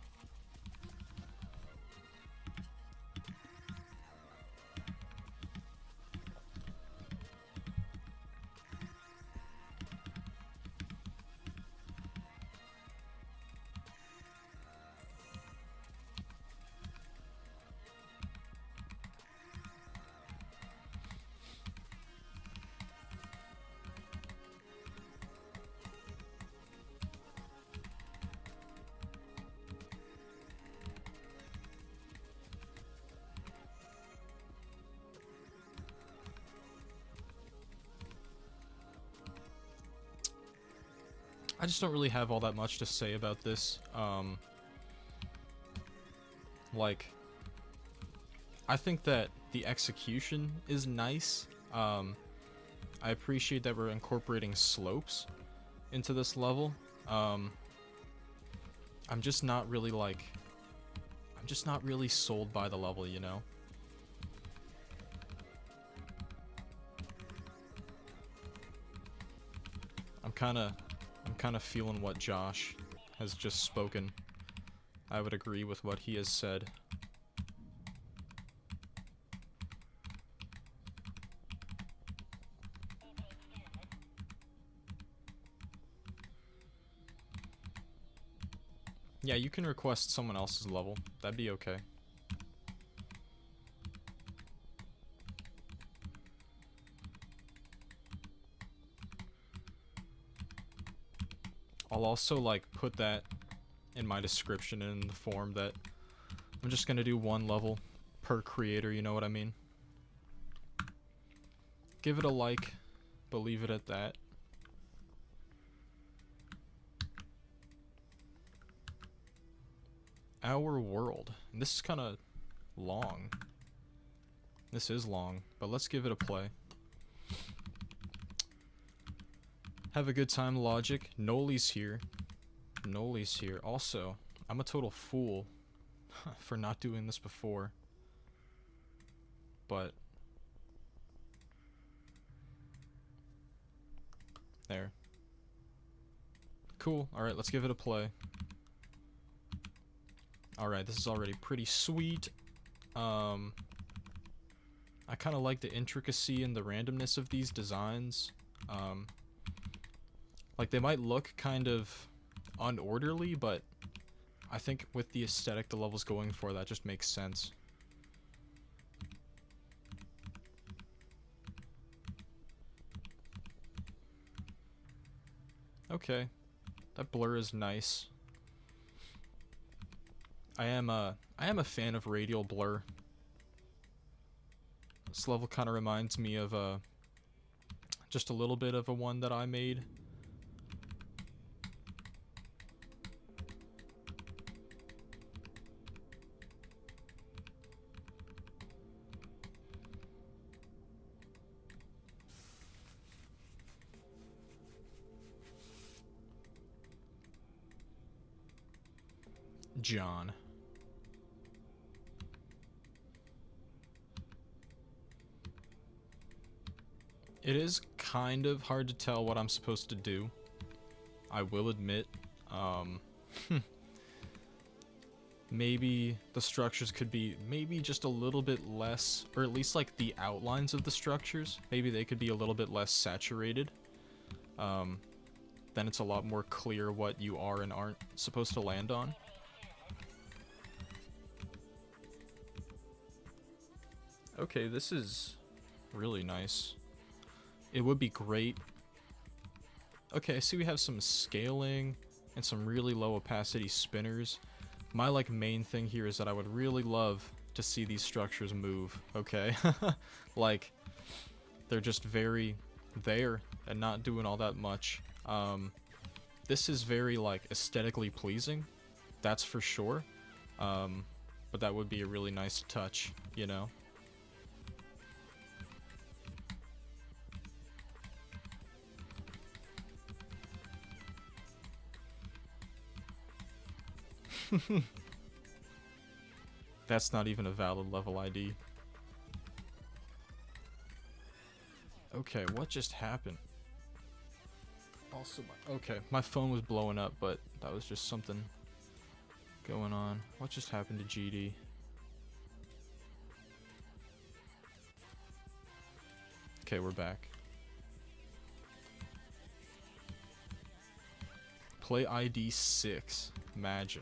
I just don't really have all that much to say about this. Like, I think that the execution is nice. I appreciate that we're incorporating slopes into this level. I'm just not really sold by the level, you know? I'm kind of feeling what Josh has just spoken. I would agree with what he has said. Yeah, you can request someone else's level. That'd be okay. I'll also, like, put that in my description in the form that I'm just gonna do one level per creator, you know what I mean? Give it a like, but leave it at that. Our world. And this is kind of long. This is long, but let's give it a play. Have a good time, Logic. Noli's here. Noli's here. Also, I'm a total fool for not doing this before. But there. Cool. Alright, let's give it a play. Alright, this is already pretty sweet. I kind of like the intricacy and the randomness of these designs. Like, they might look kind of unorderly, but I think with the aesthetic the level's going for, that just makes sense. Okay. That blur is nice. I am a fan of radial blur. This level kind of reminds me of just a little bit of a one that I made. John. It is kind of hard to tell what I'm supposed to do. I will admit. Maybe the structures could be maybe just a little bit less, or at least like the outlines of the structures, maybe they could be a little bit less saturated. Then it's a lot more clear what you are and aren't supposed to land on. Okay, this is really nice. It would be great. Okay, I see we have some scaling and some really low opacity spinners. My, like, main thing here is that I would really love to see these structures move, okay? Like, they're just very there and not doing all that much. This is very, like, aesthetically pleasing, that's for sure. But that would be a really nice touch, you know? That's not even a valid level ID. Okay, what just happened? Also, okay, my phone was blowing up, but that was just something going on. What just happened to GD? Okay, we're back. Play ID 6. Imagine.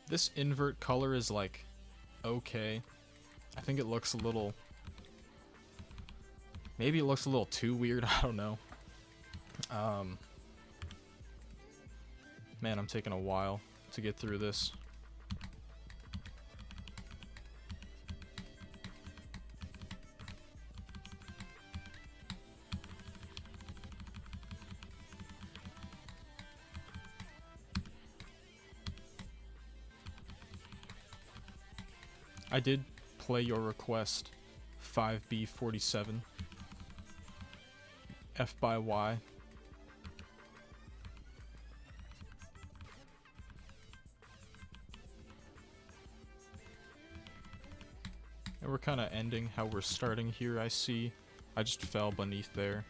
This invert color is like okay. I think it looks a little, maybe it looks a little too weird. I don't know. Man, I'm taking a while to get through this. I did play your request, 5B47, F by Y. And we're kind of ending how we're starting here, I see. I just fell beneath there,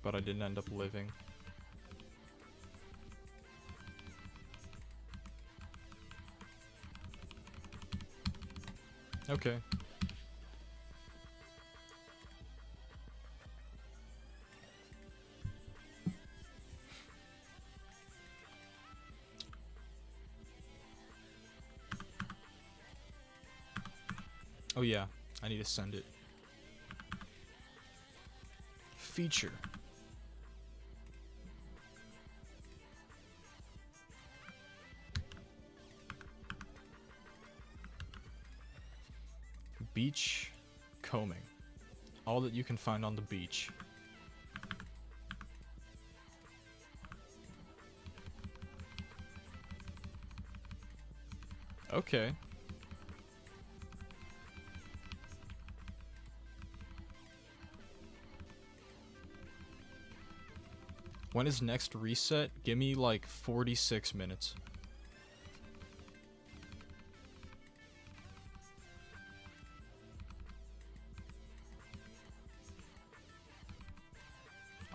but I didn't end up living. Okay. Oh yeah, I need to send it. Feature. Beach combing. All that you can find on the beach. Okay. When is next reset? Give me like 46 minutes.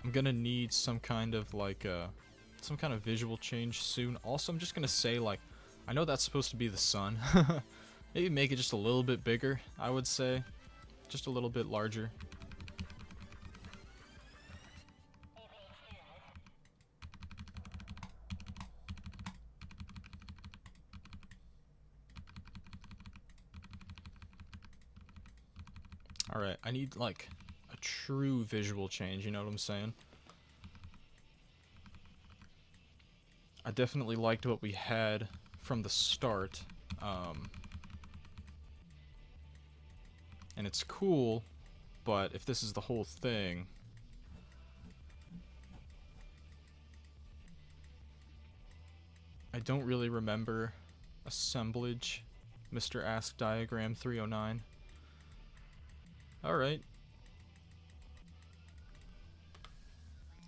I'm gonna need some kind of like some kind of visual change soon. Also, I'm just gonna say, like, I know that's supposed to be the sun. Maybe make it just a little bit bigger, I would say. Just a little bit larger. Alright, I need like a true visual change, you know what I'm saying? I definitely liked what we had from the start. And it's cool, but if this is the whole thing... I don't really remember assemblage, Mr. Ask Diagram 309. Alright.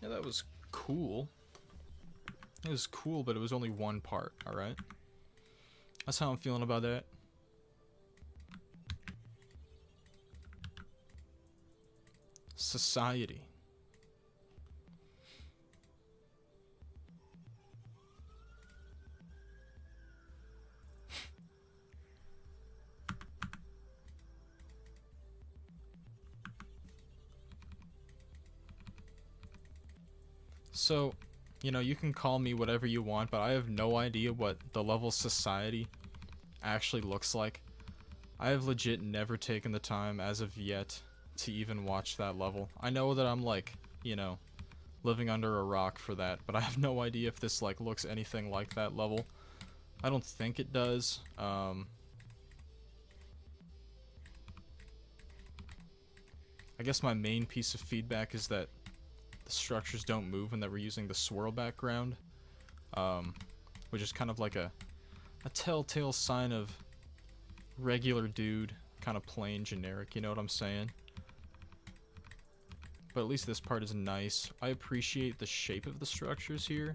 Yeah, that was cool. It was cool, but it was only one part, alright? That's how I'm feeling about that. Society. So, you know, you can call me whatever you want, but I have no idea what the level society actually looks like. I have legit never taken the time as of yet to even watch that level. I know that I'm like, you know, living under a rock for that, but I have no idea if this like looks anything like that level. I don't think it does. I guess my main piece of feedback is that the structures don't move and that we're using the swirl background, which is kind of like a telltale sign of regular dude, kind of plain generic, you know what I'm saying? But at least this part is nice. I appreciate the shape of the structures here.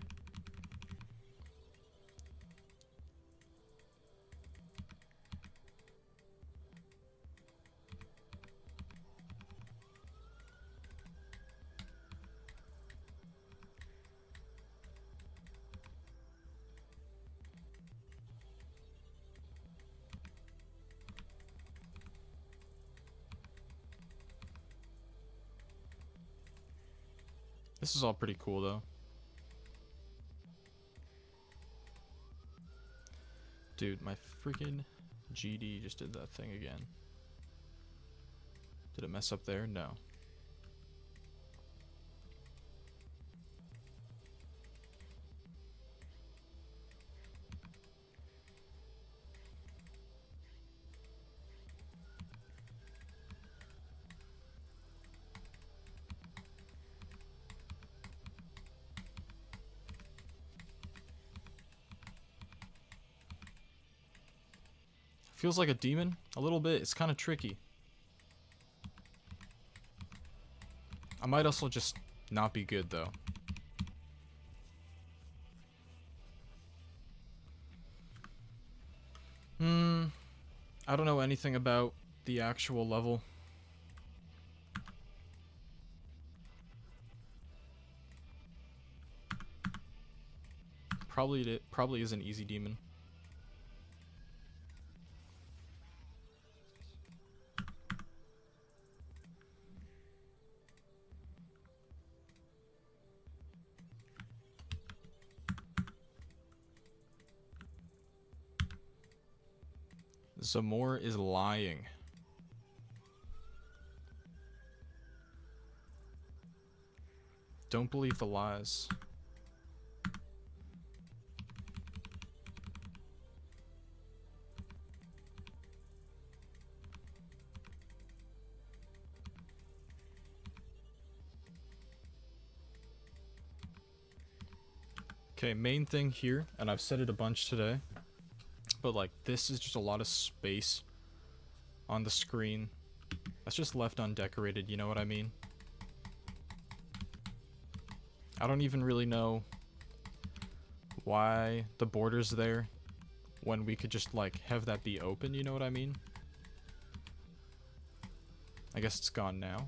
This is all pretty cool though. Dude, my freaking GD just did that thing again. Did it mess up there? No. Feels like a demon, a little bit. It's kind of tricky. I might also just not be good though. I don't know anything about the actual level. Probably is an easy demon. Zamor is lying. Don't believe the lies. Okay, main thing here, and I've said it a bunch today, but like this is just a lot of space on the screen that's just left undecorated, you know what I mean? I don't even really know why the border's there when we could just like have that be open, you know what I mean? I guess it's gone now.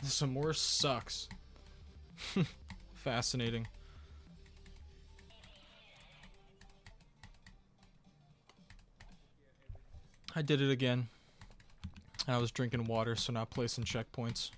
Some more sucks. Fascinating. I did it again. I was drinking water, so not placing checkpoints.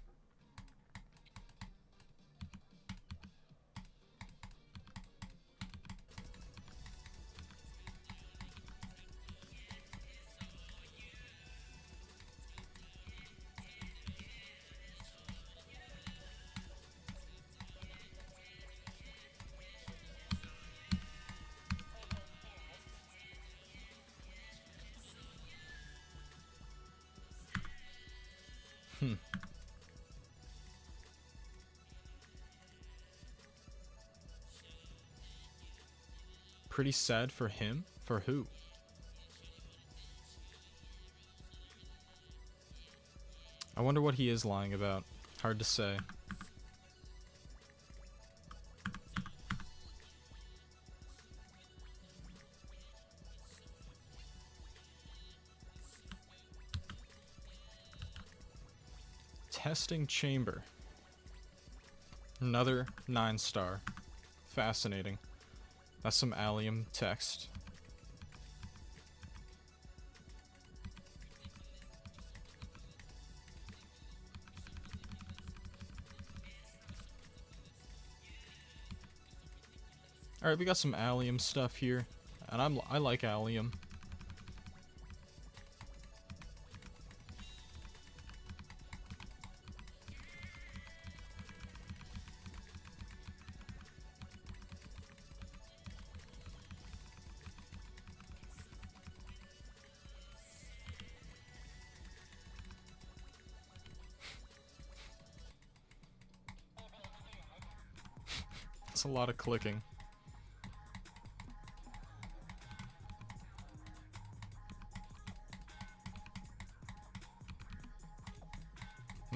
Pretty sad for him? For who? I wonder what he is lying about. Hard to say. Testing chamber. Another 9-star. Fascinating. That's some allium text. Alright, we got some allium stuff here. And I like allium. It's a lot of clicking.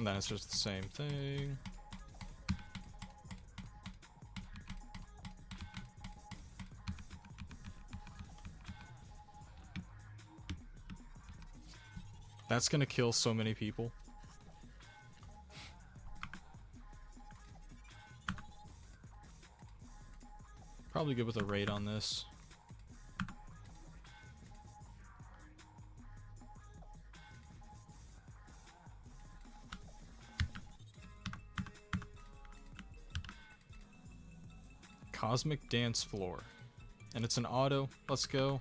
And then it's just the same thing. That's gonna kill so many people. Probably good with a raid on this. Cosmic Dance Floor. And it's an auto. Let's go.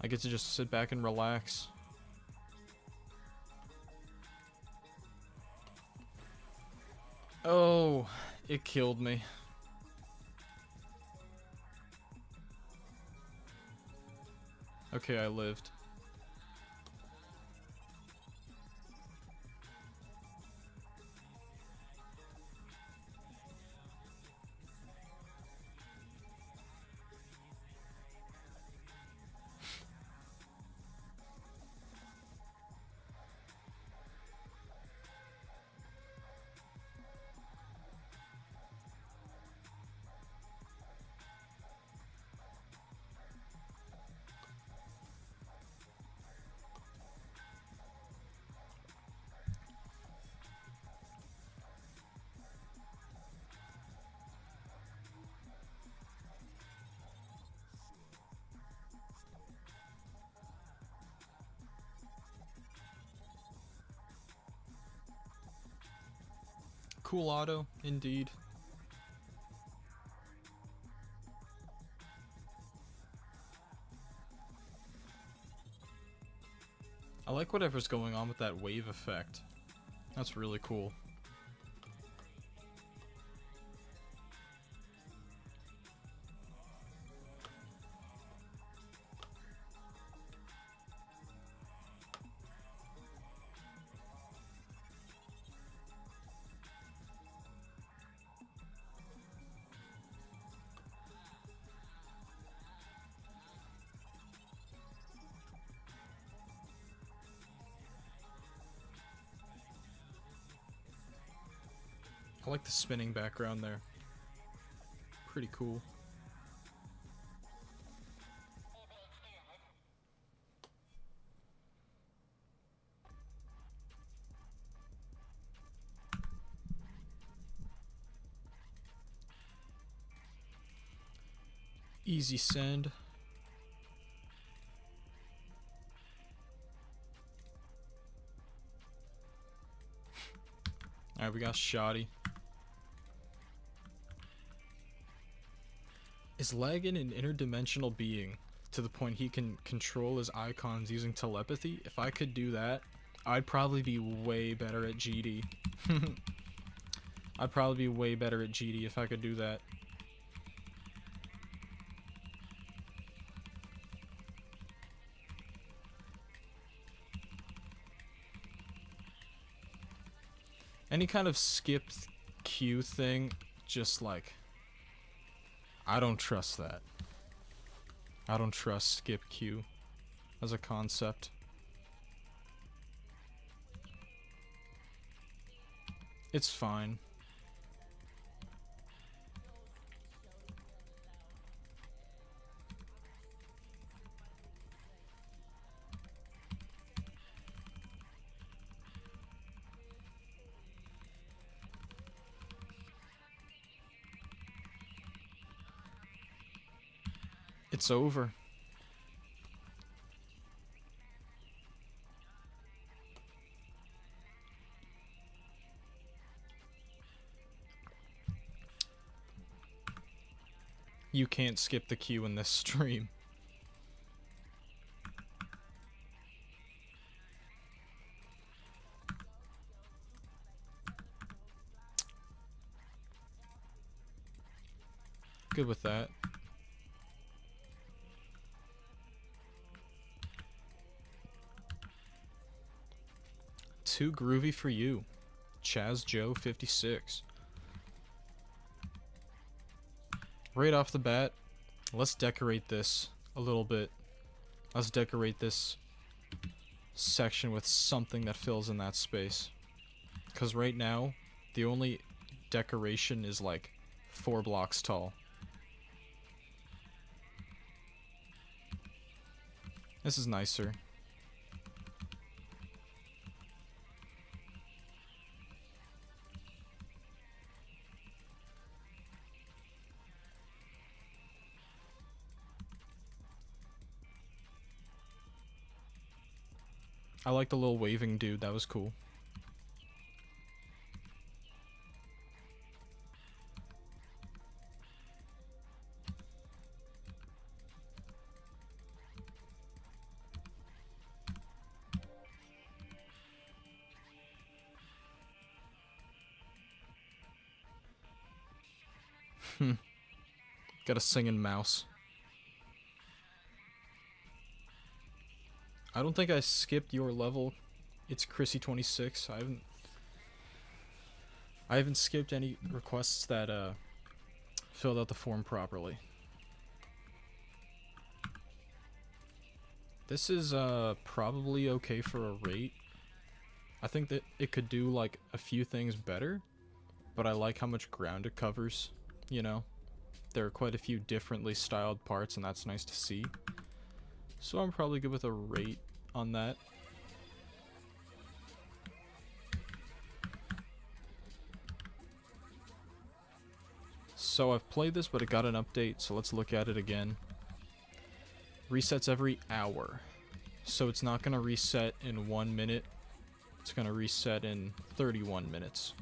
I get to just sit back and relax. Oh, it killed me. Okay, I lived. Cool auto, indeed. I like whatever's going on with that wave effect. That's really cool. I like the spinning background there. Pretty cool. Easy send. Alright, we got Shoddy. Is Lagan an interdimensional being to the point he can control his icons using telepathy? If I could do that, I'd probably be way better at GD. I'd probably be way better at GD if I could do that. Any kind of skipped Q thing, just like, I don't trust that. I don't trust skip Q as a concept. It's fine. It's over. You can't skip the queue in this stream. Good with that. Too groovy for you. Chaz Joe 56. Right off the bat, let's decorate this a little bit. Let's decorate this section with something that fills in that space. Because right now, the only decoration is like 4 blocks tall. This is nicer. I like the little waving dude, that was cool. Got a singing mouse. I don't think I skipped your level. It's Chrissy26. I haven't skipped any requests that filled out the form properly. This is probably okay for a rate. I think that it could do like a few things better, but I like how much ground it covers, you know? There are quite a few differently styled parts, and that's nice to see. So I'm probably good with a rate on that. So I've played this, but it got an update, so let's look at it again. Resets every hour. So it's not going to reset in 1 minute. It's going to reset in 31 minutes.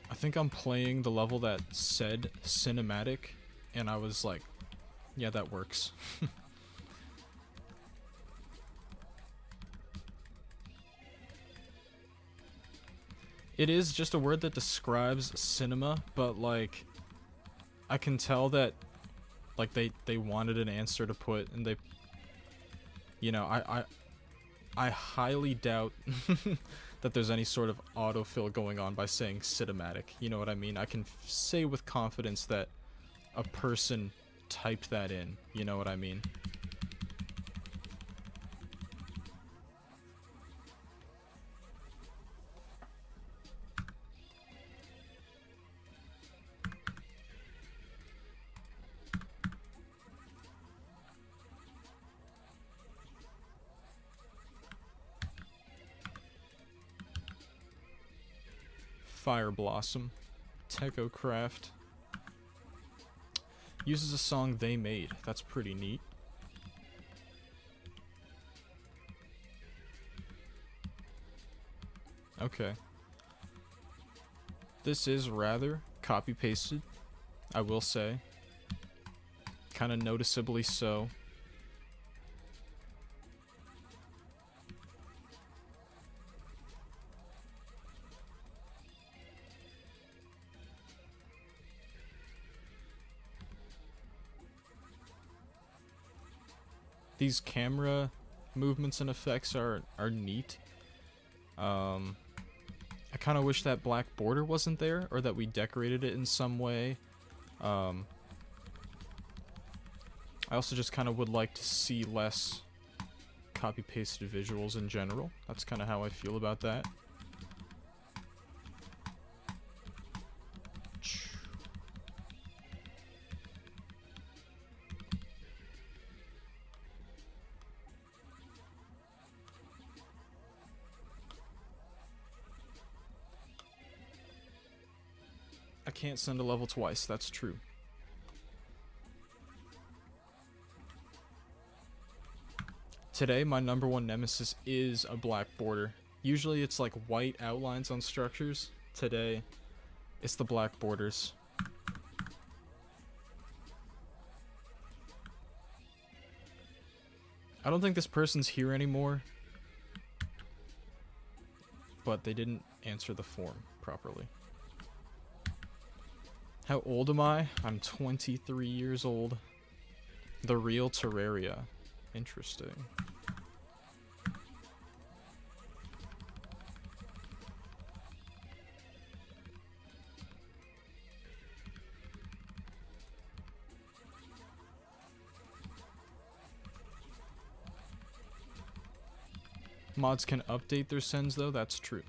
I think I'm playing the level that said cinematic, and I was like, yeah, that works. It is just a word that describes cinema, but like, I can tell that like they wanted an answer to put, and they, you know, I highly doubt that there's any sort of autofill going on by saying cinematic. You know what I mean? I can say with confidence that a person typed that in. You know what I mean? Fire Blossom. Techocraft. Uses a song they made. That's pretty neat. Okay. This is rather copy-pasted, I will say. Kind of noticeably so. These camera movements and effects are neat. I kind of wish that black border wasn't there, or that we decorated it in some way. I also just kind of would like to see less copy-pasted visuals in general. That's kind of how I feel about that. I can't send a level twice, that's true. Today, my #1 nemesis is a black border. Usually it's like white outlines on structures. Today, it's the black borders. I don't think this person's here anymore, but they didn't answer the form properly. How old am I? I'm 23 years old. The real Terraria. Interesting. Mods can update their sends though, that's true.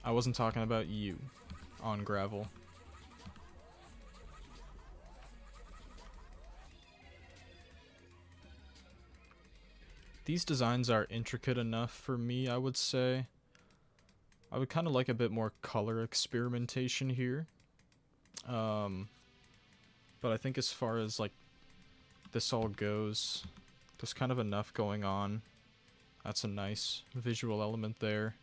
I wasn't talking about you on gravel. These designs are intricate enough for me, I would say. I would kind of like a bit more color experimentation here. But I think as far as like this all goes, there's kind of enough going on. That's a nice visual element there.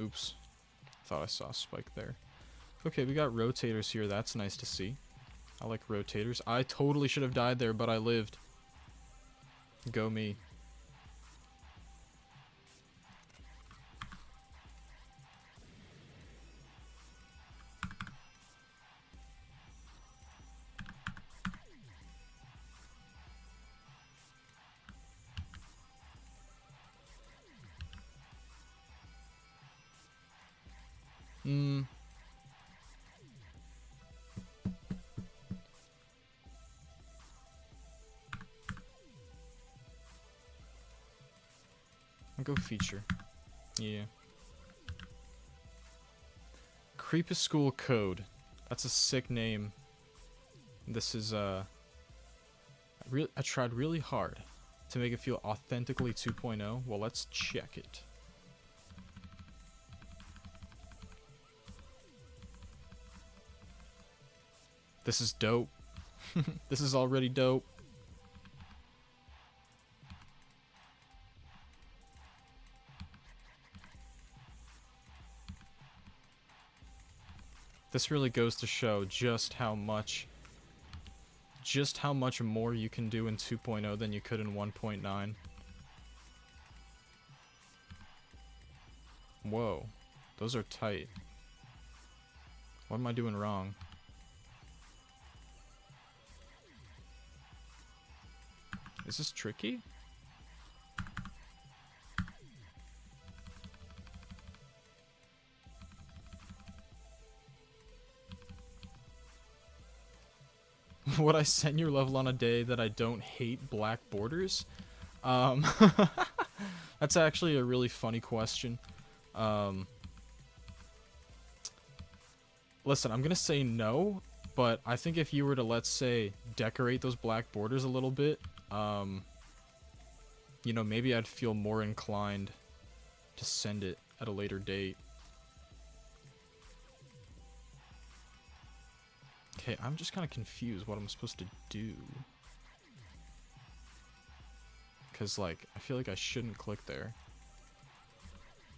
Oops. Thought I saw a spike there. Okay, we got rotators here. That's nice to see. I like rotators. I totally should have died there, but I lived. Go me. I'll go feature. Yeah. Creepaschool Code. That's a sick name. This is, I tried really hard to make it feel authentically 2.0. Well, let's check it. This is dope. This is already dope. This really goes to show just how much more you can do in 2.0 than you could in 1.9. Whoa, those are tight. What am I doing wrong? Is this tricky? Would I send your level on a day that I don't hate black borders? That's actually a really funny question. Listen, I'm gonna say no, but I think if you were to, let's say, decorate those black borders a little bit, you know, maybe I'd feel more inclined to send it at a later date. Okay, I'm just kind of confused what I'm supposed to do. Because, like, I feel like I shouldn't click there.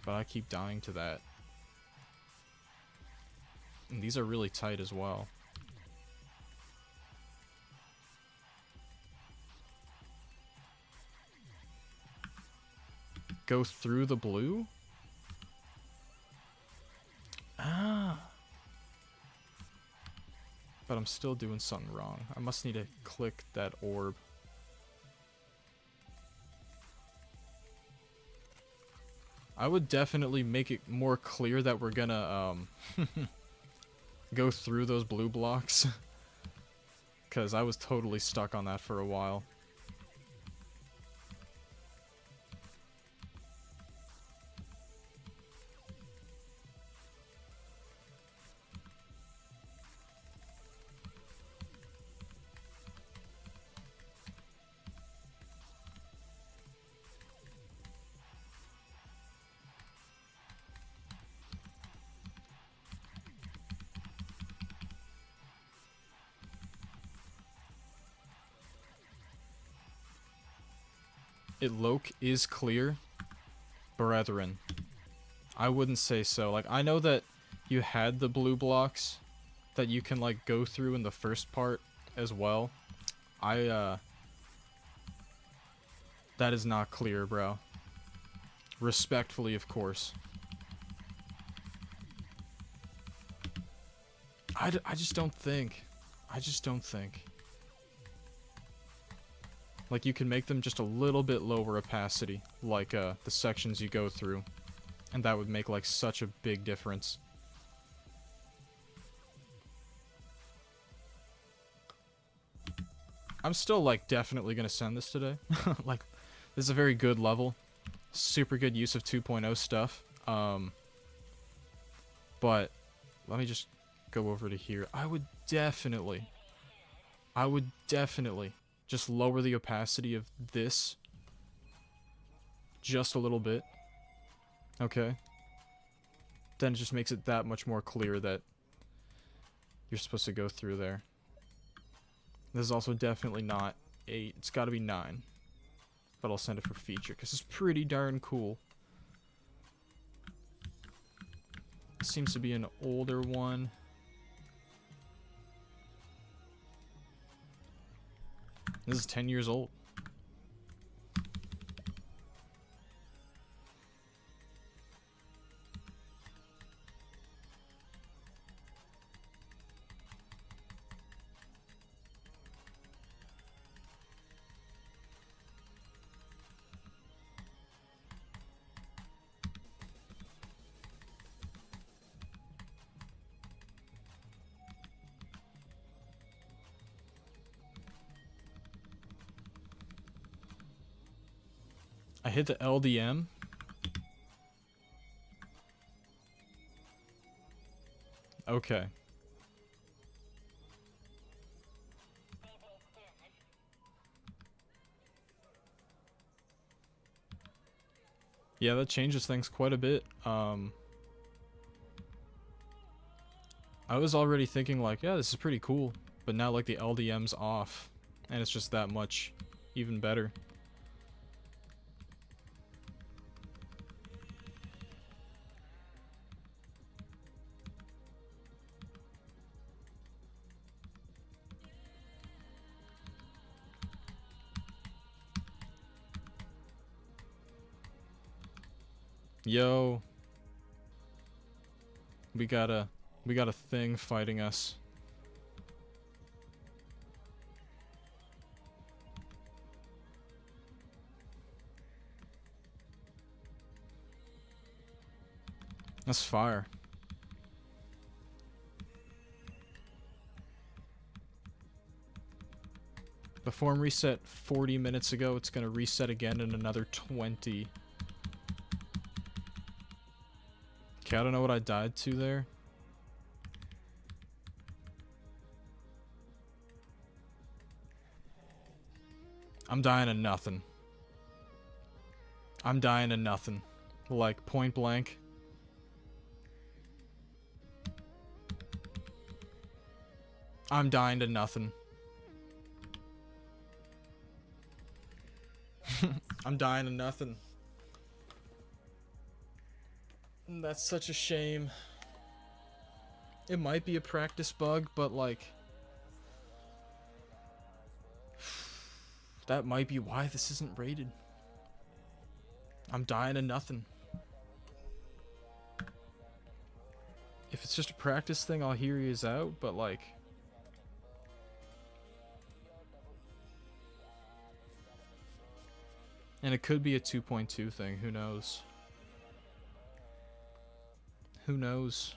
But I keep dying to that. And these are really tight as well. Go through the blue? Ah. But I'm still doing something wrong. I must need to click that orb. I would definitely make it more clear that we're gonna, go through those blue blocks. Because I was totally stuck on that for a while. Loke is clear, brethren. I wouldn't say so. Like, I know that you had the blue blocks that you can, like, go through in the first part as well. That is not clear, bro. Respectfully, of course. I just don't think. Like, you can make them just a little bit lower opacity, like, the sections you go through. And that would make, like, such a big difference. I'm still, like, definitely gonna send this today. Like, this is a very good level. Super good use of 2.0 stuff. But let me just go over to here. I would definitely just lower the opacity of this just a little bit. Okay. Then it just makes it that much more clear that you're supposed to go through there. This is also definitely not 8. It's got to be 9. But I'll send it for feature because it's pretty darn cool. Seems to be an older one. This is 10 years old. I hit the LDM. Okay. Yeah, that changes things quite a bit. I was already thinking like, yeah, this is pretty cool. But now like the LDM's off. And it's just that much even better. Yo. We got a thing fighting us. That's fire. The form reset 40 minutes ago. It's gonna reset again in another 20. Okay, I don't know what I died to there. I'm dying to nothing. I'm dying to nothing. Like, point blank. I'm dying to nothing. I'm dying to nothing. That's such a shame. It might be a practice bug, but like... that might be why this isn't rated. I'm dying to nothing. If it's just a practice thing, I'll hear you out, but like... and it could be a 2.2 thing, who knows? Who knows?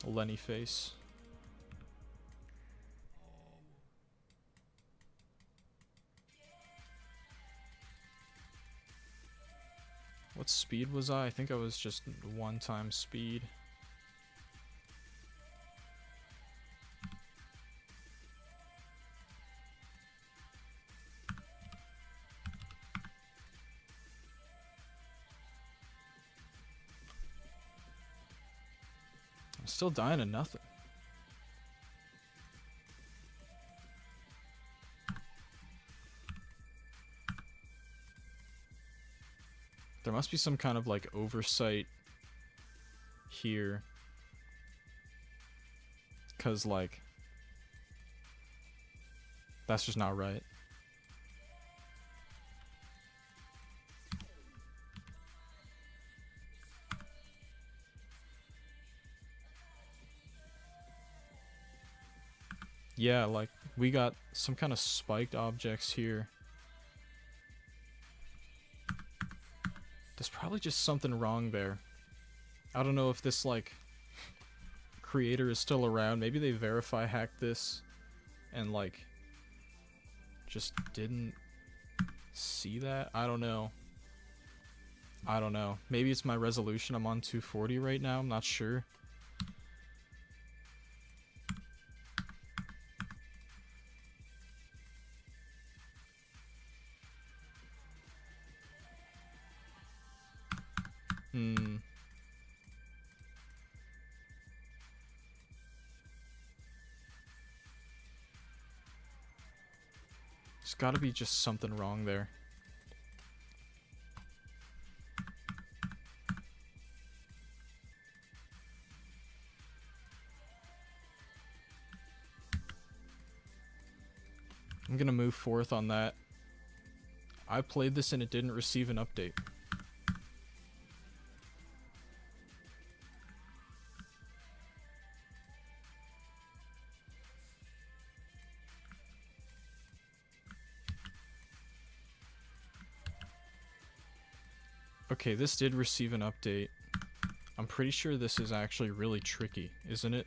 Lenny face. What speed was I? I think I was just 1 time speed. I'm still dying to nothing. There must be some kind of like oversight here. 'Cause like, that's just not right. Yeah, like, we got some kind of spiked objects here. There's probably just something wrong there. I don't know if this, like, creator is still around. Maybe they verify hacked this and, like, just didn't see that. I don't know. I don't know. Maybe it's my resolution. I'm on 240 right now. I'm not sure. There's gotta be just something wrong there. I'm gonna move forth on that. I played this and it didn't receive an update. Okay, this did receive an update. I'm pretty sure this is actually really tricky, isn't it?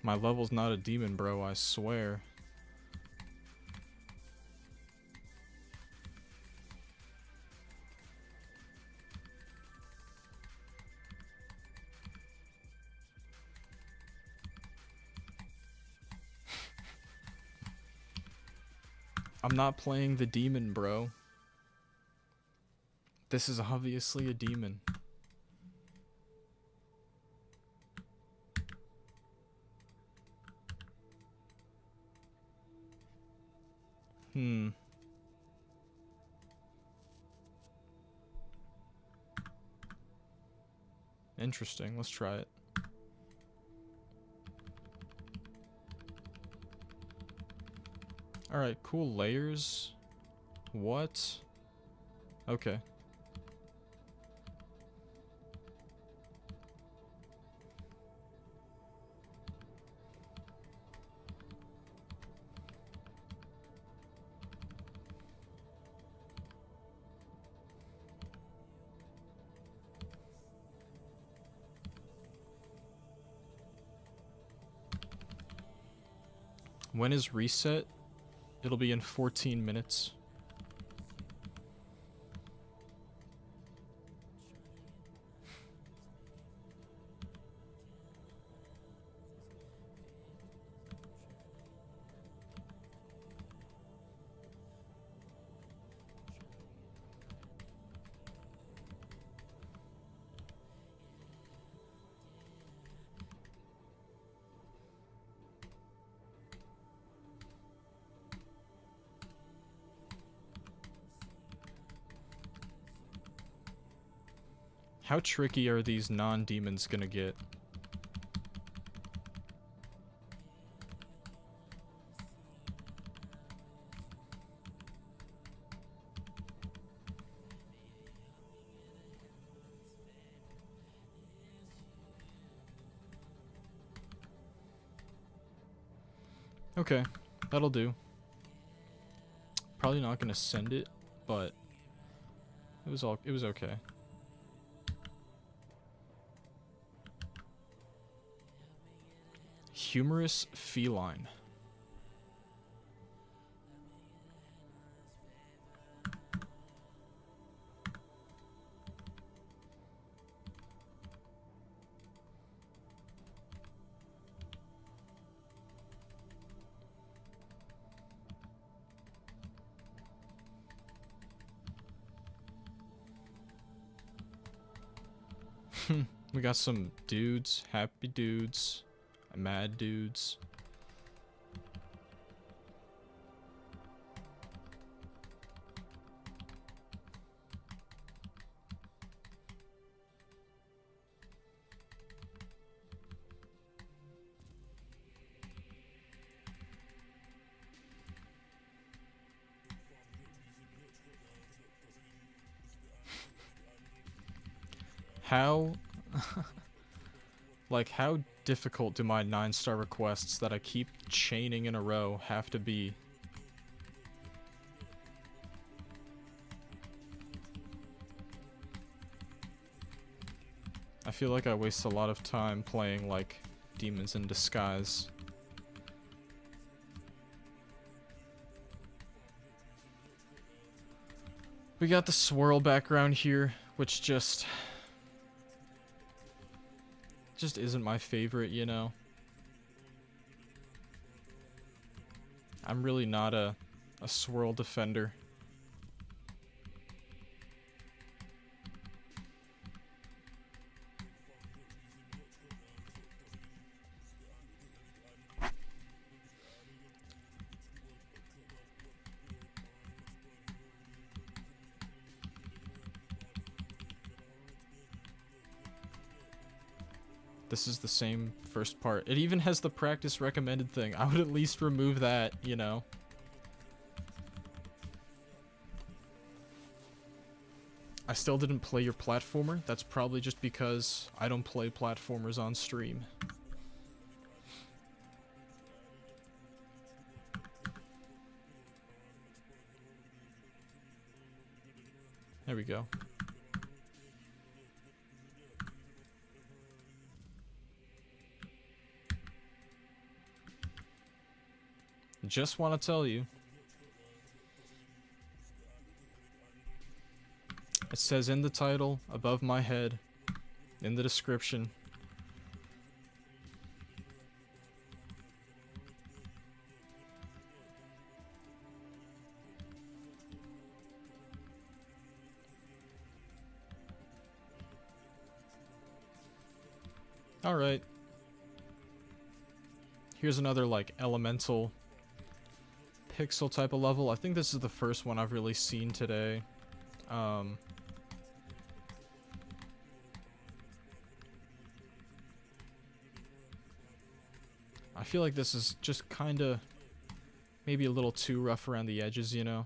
My level's not a demon, bro, I swear. I'm not playing the demon, bro. This is obviously a demon. Interesting. Let's try it. Alright, cool layers. What? Okay. When is reset? It'll be in 14 minutes. How tricky are these non-demons gonna get? Okay, that'll do. Probably not gonna send it, but it was okay. Humorous feline. We got some dudes, happy dudes, mad dudes. How... like, how difficult do my 9-star requests that I keep chaining in a row have to be? I feel like I waste a lot of time playing, like, Demons in Disguise. We got the swirl background here, which just isn't my favorite, you know? I'm really not a swirl defender. This is the same first part. It even has the practice recommended thing. I would at least remove that, you know? I still didn't play your platformer. That's probably just because I don't play platformers on stream. There we go. Just want to tell you. It says in the title, above my head, in the description. Alright. Here's another, like, elemental pixel type of level. I think this is the first one I've really seen today. I feel like this is just kind of maybe a little too rough around the edges, you know?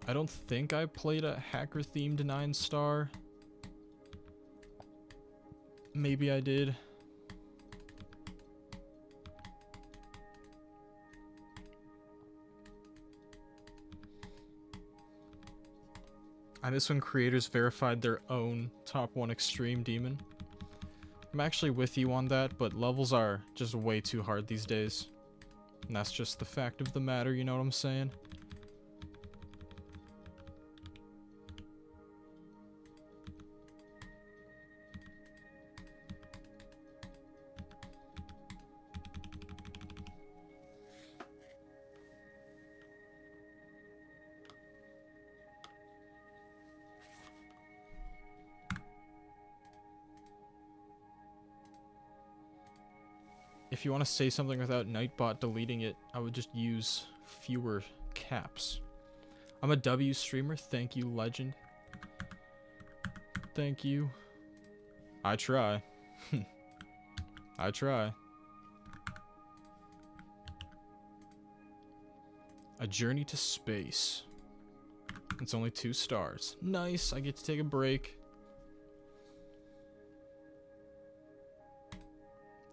I don't think I played a hacker-themed 9-star. Maybe I did. I miss when creators verified their own top 1 extreme demon. I'm actually with you on that, but levels are just way too hard these days. And that's just the fact of the matter, you know what I'm saying? If you want to say something without Nightbot deleting it, I would just use fewer caps. I'm a W streamer. Thank you, legend. Thank you. I try. I try. A Journey to Space. It's only 2 stars. Nice, I get to take a break.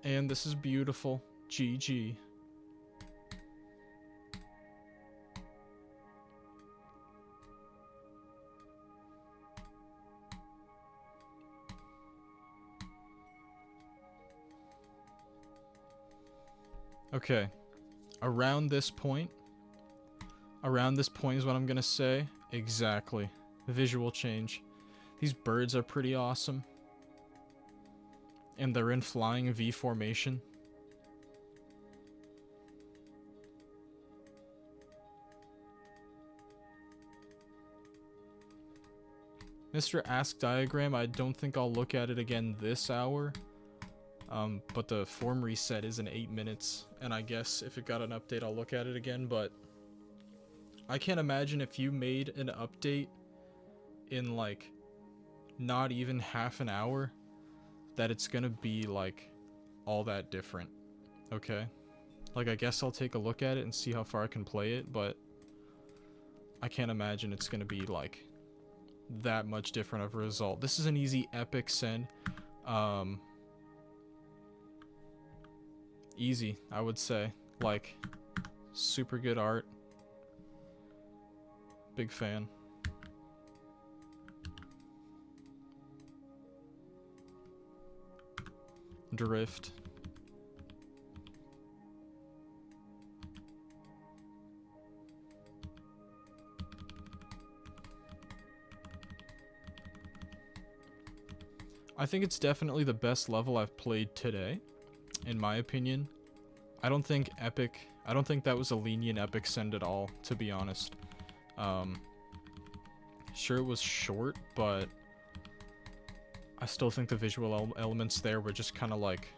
And this is beautiful. GG. Okay. Around this point is what I'm gonna say. Exactly. Visual change. These birds are pretty awesome. And they're in flying V formation. Mr. Ask Diagram, I don't think I'll look at it again this hour. But the form reset is in 8 minutes. And I guess if it got an update, I'll look at it again. But I can't imagine if you made an update in, like, not even half an hour, that it's gonna be, like, all that different. Okay? Like, I guess I'll take a look at it and see how far I can play it, but I can't imagine it's gonna be like that much different of a result. This is an easy epic send. Easy, I would say. Like, super good art. Big fan. Drift. I think it's definitely the best level I've played today, in my opinion. I don't think that was a lenient epic send at all, to be honest. Sure it was short, but I still think the visual elements there were just kind of like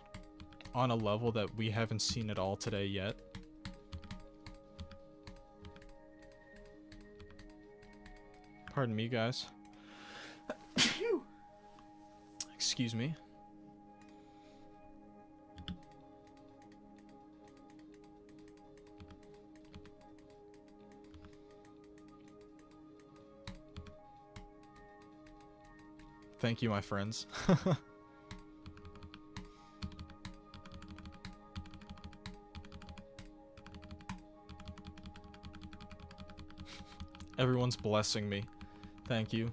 on a level that we haven't seen at all today yet. Pardon me, guys. Excuse me. Thank you, my friends. Everyone's blessing me. Thank you.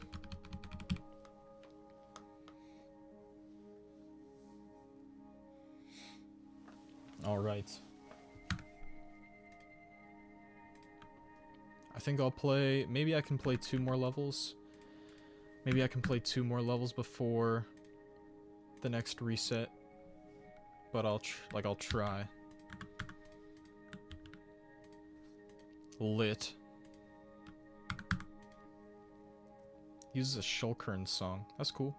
All right. I think I'll play... Maybe I can play 2 more levels. Maybe I can play 2 more levels before the next reset. But I'll try. Lit. Uses a Shulkern song. That's cool.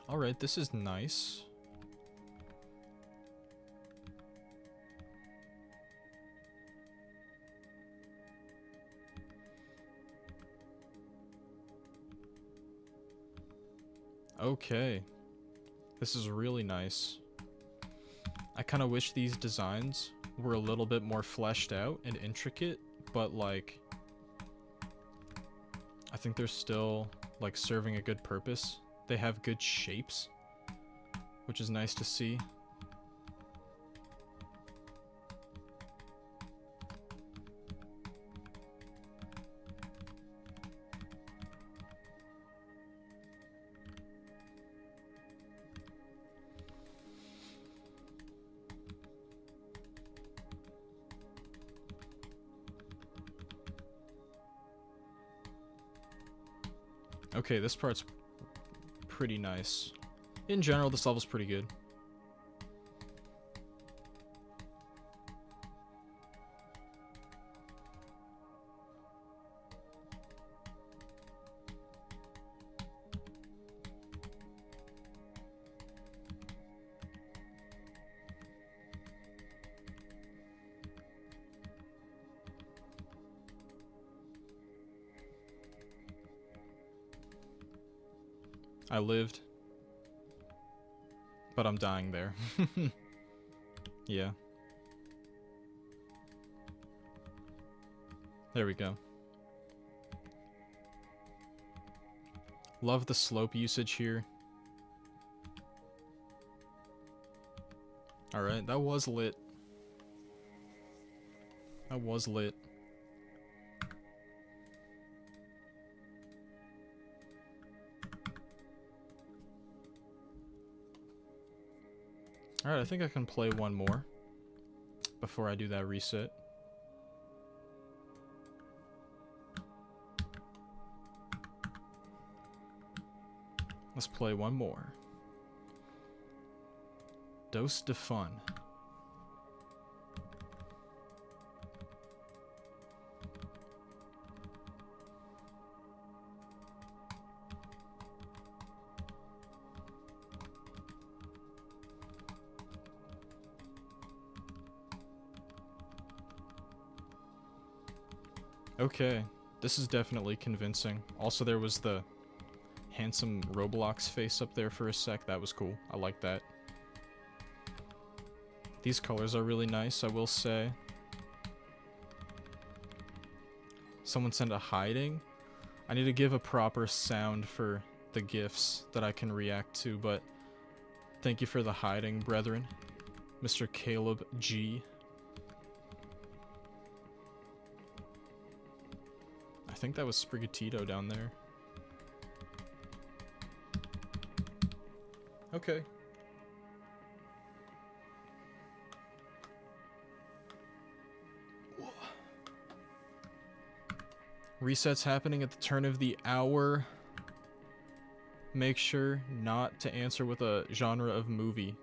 Alright, this is nice. Okay. This is really nice. I kind of wish these designs were a little bit more fleshed out and intricate, but like I think they're still like serving a good purpose. They have good shapes, which is nice to see. Okay, this part's pretty nice. In general, this level's pretty good. I lived. But I'm dying there. Yeah. There we go. Love the slope usage here. Alright, that was lit. That was lit. Alright, I think I can play one more before I do that reset. Let's play one more. Dose de fun. Okay, this is definitely convincing. Also, there was the handsome Roblox face up there for a sec. That was cool. I like that. These colors are really nice, I will say. Someone sent a hiding. I need to give a proper sound for the GIFs that I can react to, but thank you for the hiding, brethren. Mr. Caleb G. I think that was Sprigatito down there. Okay. Resets happening at the turn of the hour. Make sure not to answer with a genre of movie.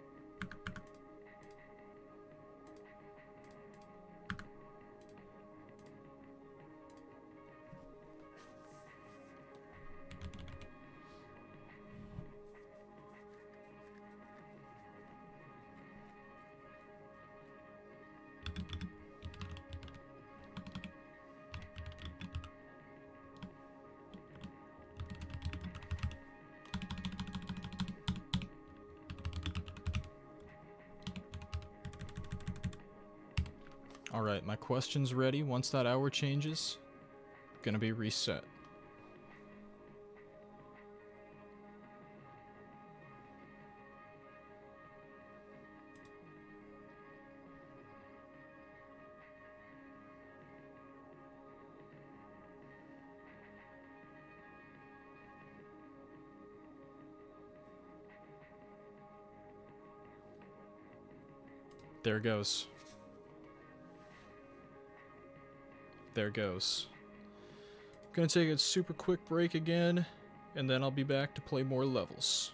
Alright, my question's ready. Once that hour changes, gonna be reset. There goes. There goes. Gonna take a super quick break again, and then I'll be back to play more levels.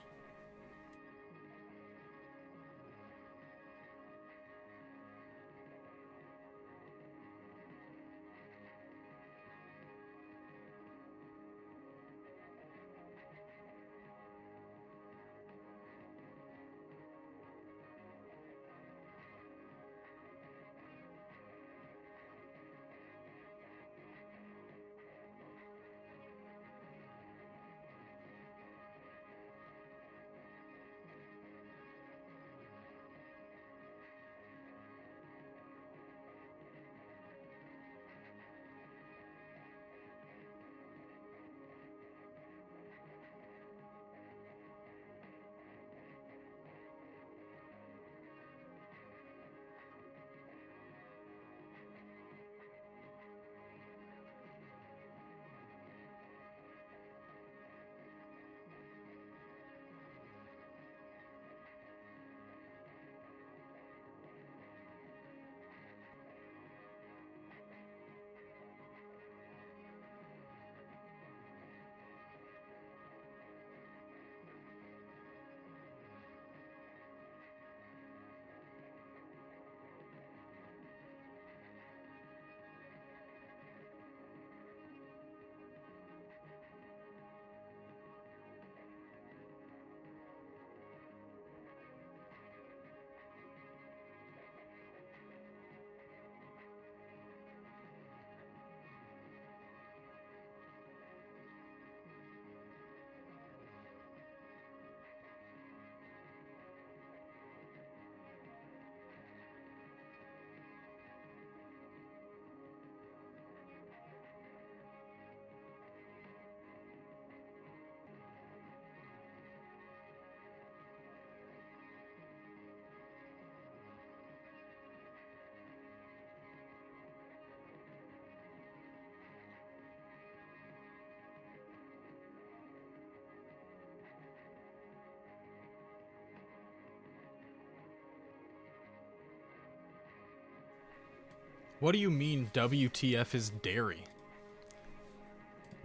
What do you mean WTF is dairy?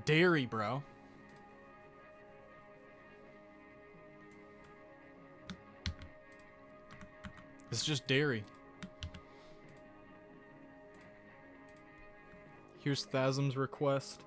Dairy, bro. It's just dairy. Here's Thasm's request.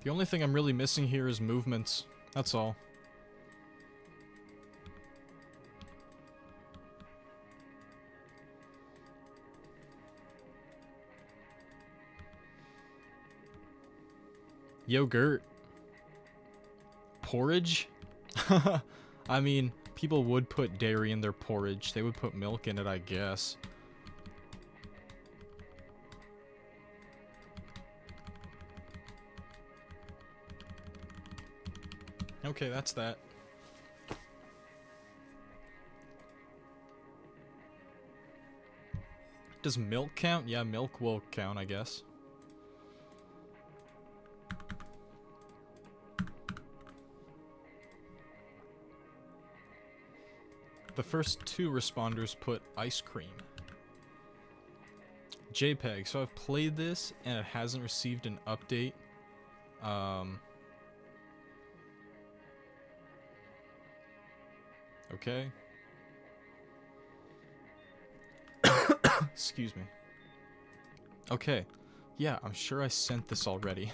The only thing I'm really missing here is movements. That's all. Yogurt. Porridge? I mean, people would put dairy in their porridge. They would put milk in it, I guess. Okay, that's that. Does milk count? Yeah, milk will count, I guess. The first two responders put ice cream. JPEG. So I've played this and it hasn't received an update. Okay. Excuse me. Okay. Yeah, I'm sure I sent this already.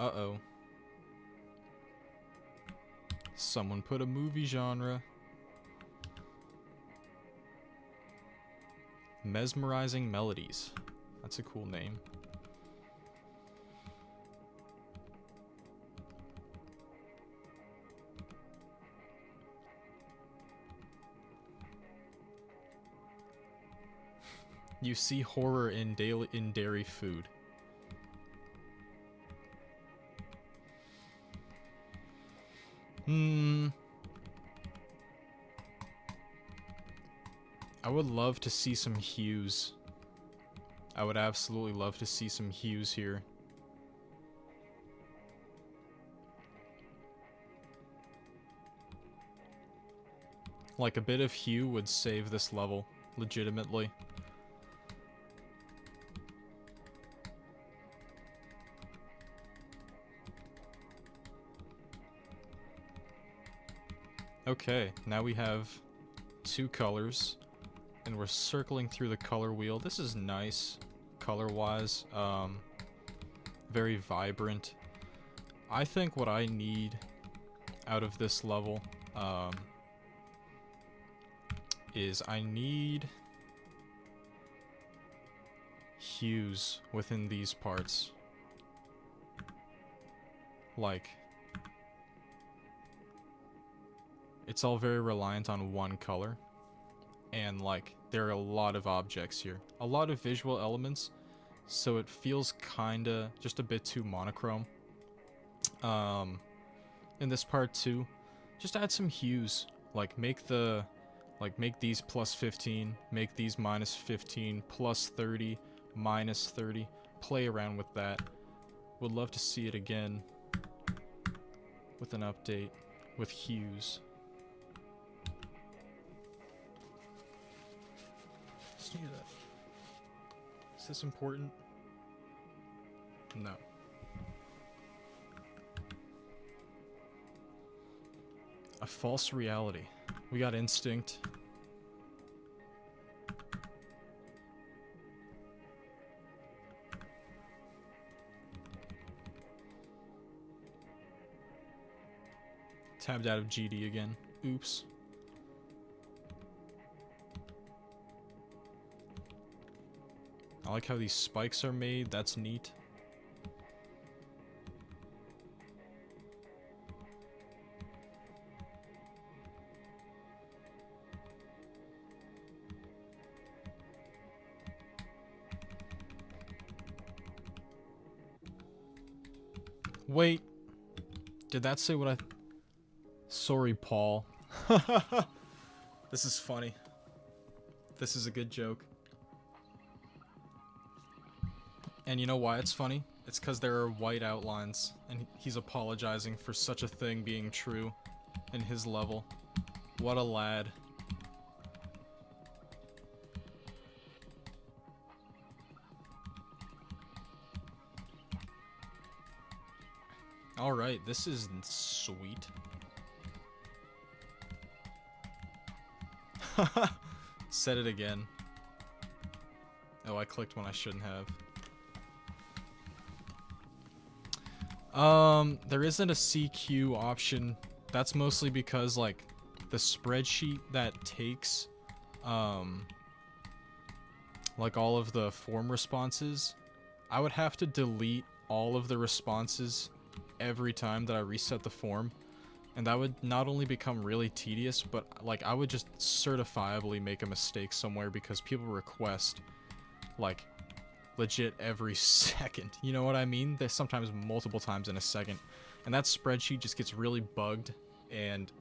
Uh-oh. Someone put a movie genre. Mesmerizing Melodies. That's a cool name. You see horror in dairy food. I would love to see some hues. I would absolutely love to see some hues here. Like, a bit of hue would save this level, legitimately. Okay, now we have two colors, and we're circling through the color wheel. This is nice, color-wise. Very vibrant. I think what I need out of this level, is I need hues within these parts. Like, it's all very reliant on one color, and like, there are a lot of objects here. A lot of visual elements, so it feels kinda just a bit too monochrome. In this part too, just add some hues. Like, make these plus 15, make these minus 15, plus 30, minus 30. Play around with that. Would love to see it again with an update, with hues. Just need that. Is this important? No. A false reality. We got instinct. Tabbed out of GD again. Oops. I like how these spikes are made. That's neat. Wait. Did that say what I... Sorry, Paul. This is funny. This is a good joke. And you know why it's funny? It's because there are white outlines, and he's apologizing for such a thing being true in his level. What a lad. Alright, this is sweet. Said it again. Oh, I clicked when I shouldn't have. There isn't a CQ option. That's mostly because, like, the spreadsheet that takes, like, all of the form responses, I would have to delete all of the responses every time that I reset the form. And that would not only become really tedious, but, like, I would just certifiably make a mistake somewhere because people request, like, legit every second. You know what I mean? There's sometimes multiple times in a second. And that spreadsheet just gets really bugged, and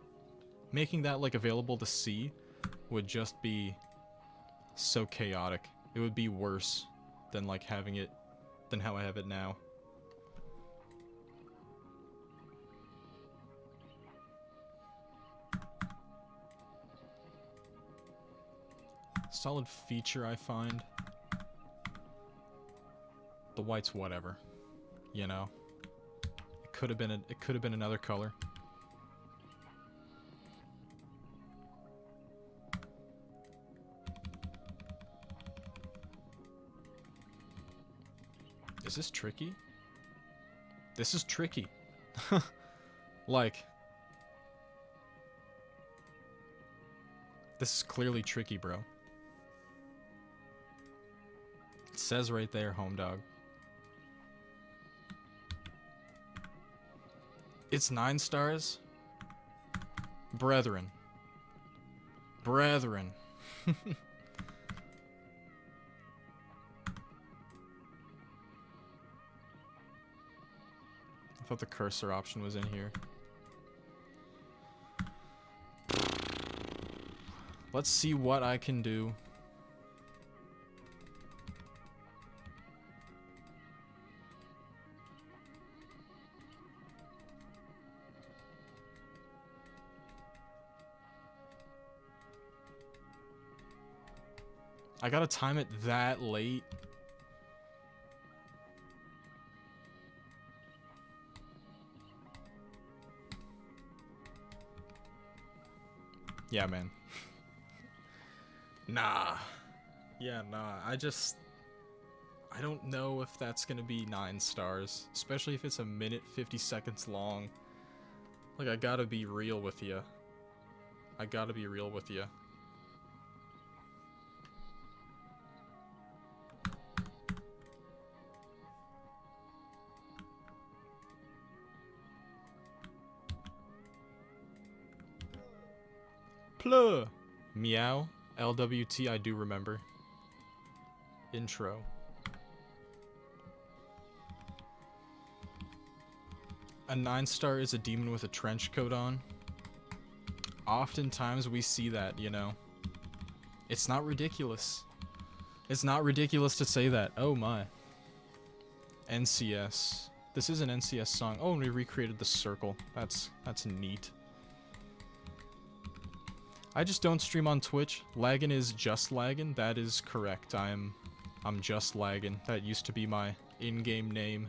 making that, like, available to see would just be so chaotic. It would be worse than, like, having it, than how I have it now. Solid feature, I find. The white's whatever, you know. It could have been another color. Is this tricky? This is tricky. Like, this is clearly tricky, bro. It says right there, home dog. It's 9 stars? Brethren. Brethren. I thought the cursor option was in here. Let's see what I can do. I gotta time it that late. Yeah, man. Nah. Yeah, nah. I don't know if that's gonna be 9 stars. Especially if it's a minute 50 seconds long. Like, I gotta be real with you. I gotta be real with you. Pluh! Meow. LWT, I do remember. Intro. A 9-star is a demon with a trench coat on. Oftentimes we see that, you know. It's not ridiculous. It's not ridiculous to say that. Oh my. NCS. This is an NCS song. Oh, and we recreated the circle. That's neat. I just don't stream on Twitch. Laggin is just laggin. That is correct. I'm just laggin. That used to be my in-game name.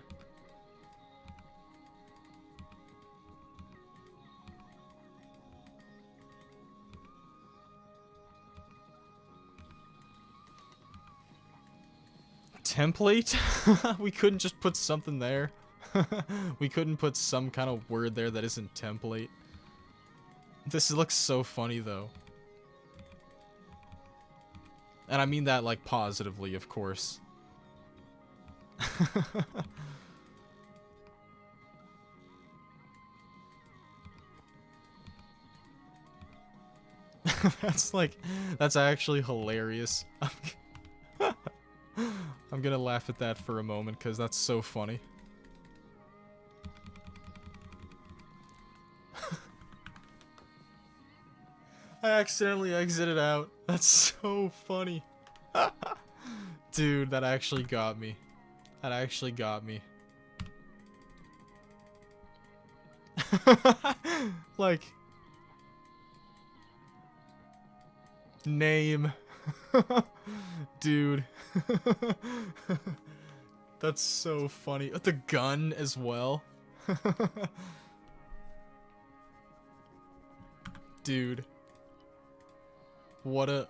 Template? We couldn't just put something there. We couldn't put some kind of word there that isn't template. This looks so funny, though. And I mean that, like, positively, of course. That's actually hilarious. I'm gonna laugh at that for a moment, because that's so funny. I accidentally exited out. That's so funny. Dude, that actually got me. That actually got me. Like... Name. Dude. That's so funny. The gun as well. Dude. What a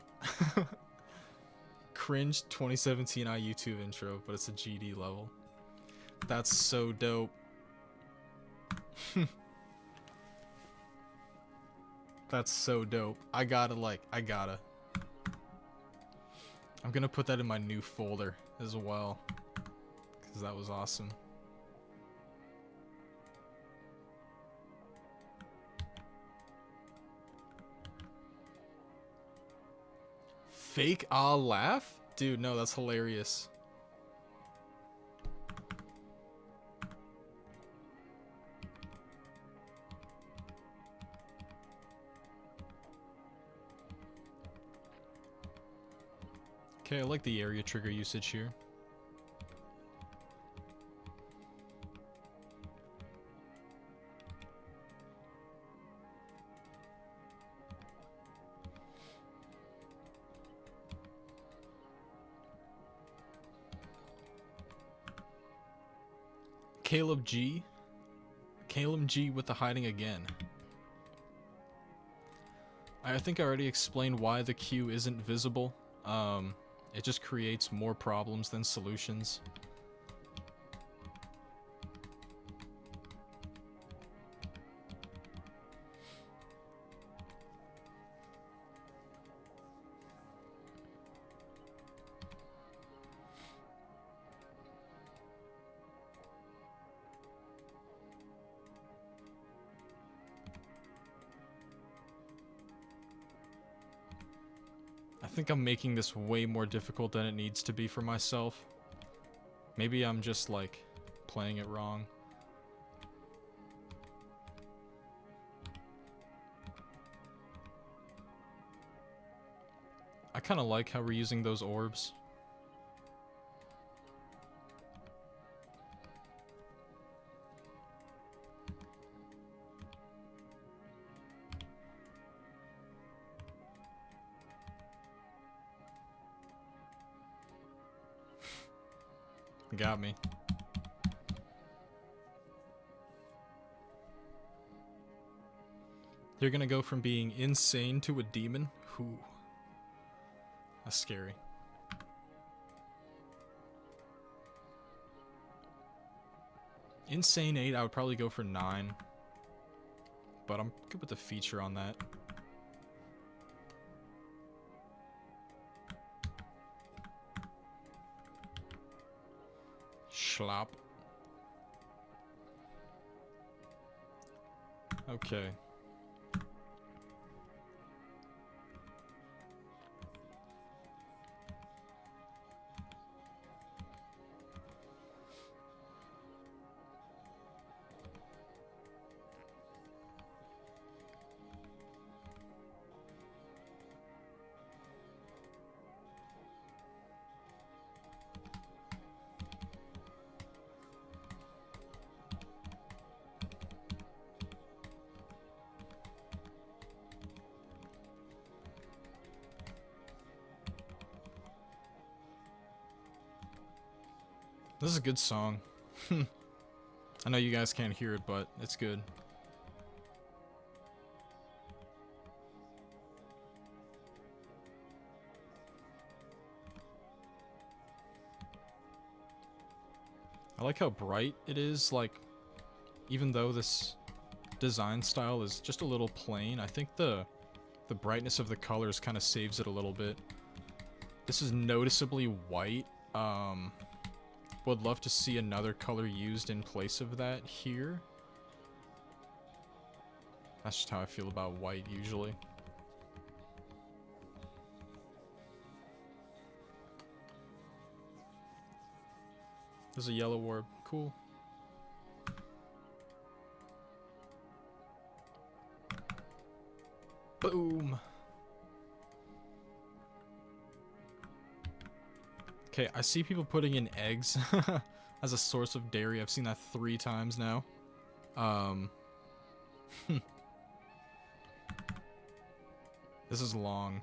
cringe 2017 YouTube intro, but it's a GD level. That's so dope. That's so dope. I gotta. I'm gonna put that in my new folder as well, because that was awesome. Fake laugh? Dude, no, that's hilarious. Okay, I like the area trigger usage here. Caleb G with the hiding again. I think I already explained why the queue isn't visible. It just creates more problems than solutions. I think I'm making this way more difficult than it needs to be for myself. Maybe I'm just, like, playing it wrong. I kind of like how we're using those orbs. Got me. You're gonna go from being insane to a demon? Whew. That's scary. Insane 8, I would probably go for 9. But I'm good with the feature on that. Schlop. Okay. This is a good song. I know you guys can't hear it, but it's good. I like how bright it is, like, even though this design style is just a little plain, I think the brightness of the colors kind of saves it a little bit. This is noticeably white. Would love to see another color used in place of that here. That's just how I feel about white usually. There's a yellow orb. Cool. Boom. Okay, I see people putting in eggs as a source of dairy. I've seen that 3 times now. This is long.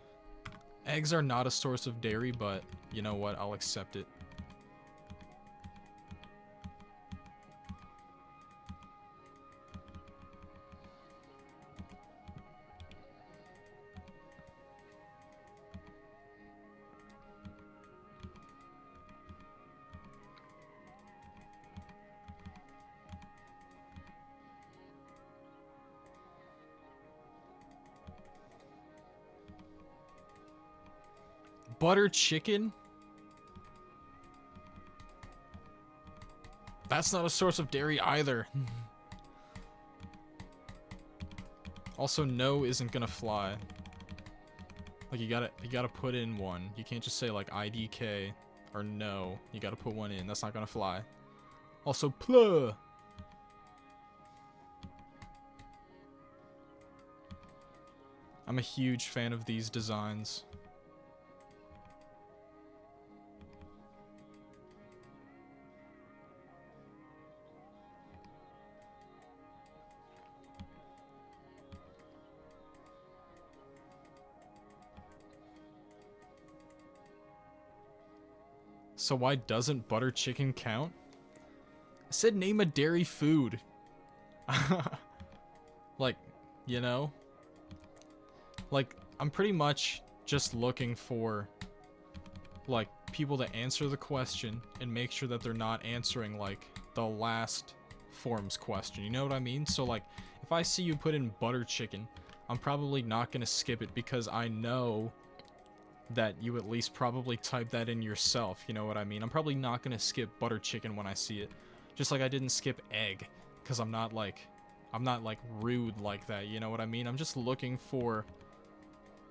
Eggs are not a source of dairy, but you know what? I'll accept it. butter chicken? That's not a source of dairy either. Also, no isn't gonna fly. Like, you gotta put in one. You can't just say, like, IDK or no. You gotta put one in. That's not gonna fly. Also, pluh. I'm a huge fan of these designs. So why doesn't butter chicken count? I said name a dairy food. Like, you know? Like, I'm pretty much just looking for, like, people to answer the question and make sure that they're not answering, like, the last forms question. You know what I mean? So, like, if I see you put in butter chicken, I'm probably not gonna skip it because I know that you at least probably type that in yourself. You know what I mean? I'm probably not gonna skip butter chicken when I see it. Just like I didn't skip egg, because I'm not rude like that. You know what I mean? I'm just looking for,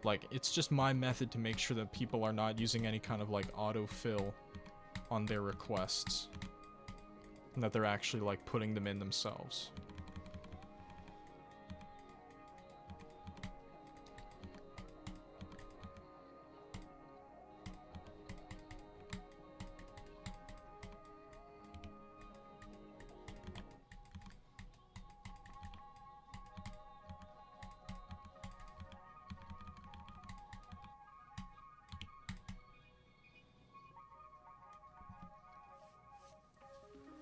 like, it's just my method to make sure that people are not using any kind of, like, autofill on their requests. And that they're actually, like, putting them in themselves.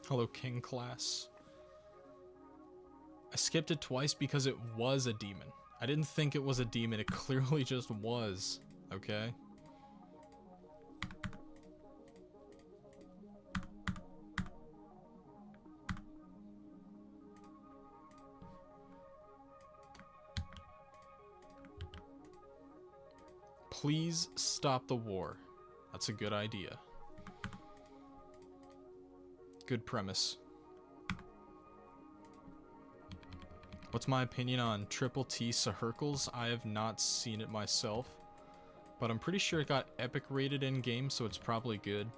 Hello, King class. I skipped it twice because it was a demon. I didn't think it was a demon, it clearly just was, okay? Please stop the war. That's a good idea. Good premise. What's my opinion on Triple T Sahurkles? I have not seen it myself, but I'm pretty sure it got epic rated in game, so it's probably good.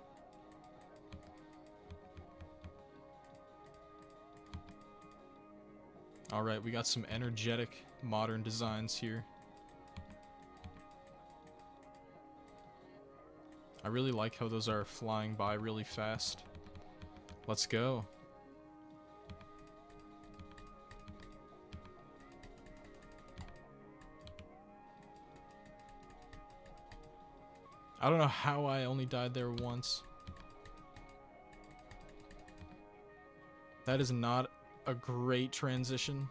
Alright, we got some energetic modern designs here. I really like how those are flying by really fast. Let's go. I don't know how I only died there once. That is not a great transition.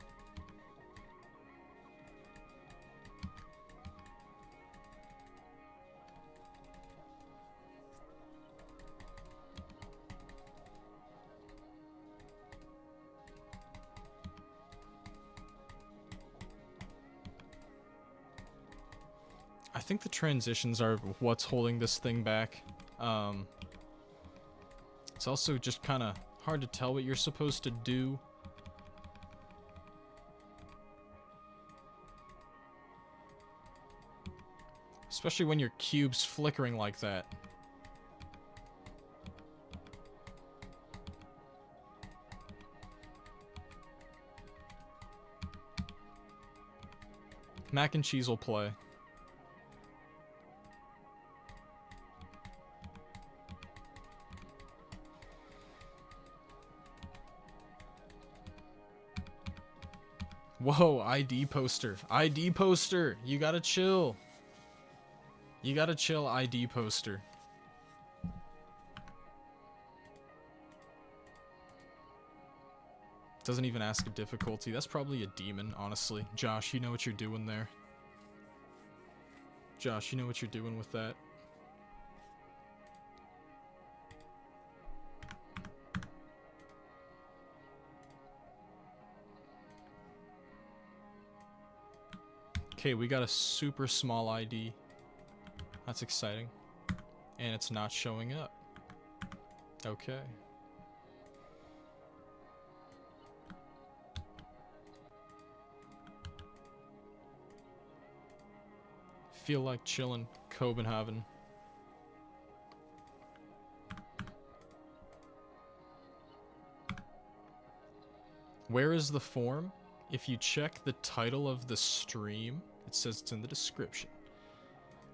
I think the transitions are what's holding this thing back. It's also just kind of hard to tell what you're supposed to do. Especially when your cube's flickering like that. Mac and cheese will play. Whoa, ID poster. ID poster! You gotta chill. You gotta chill, ID poster. Doesn't even ask a difficulty. That's probably a demon, honestly. Josh, you know what you're doing there. Josh, you know what you're doing with that. Okay, we got a super small ID. That's exciting. and it's not showing up. Okay. Feel like chillin', Copenhagen. Where is the form? If you check the title of the stream, it says it's in the description.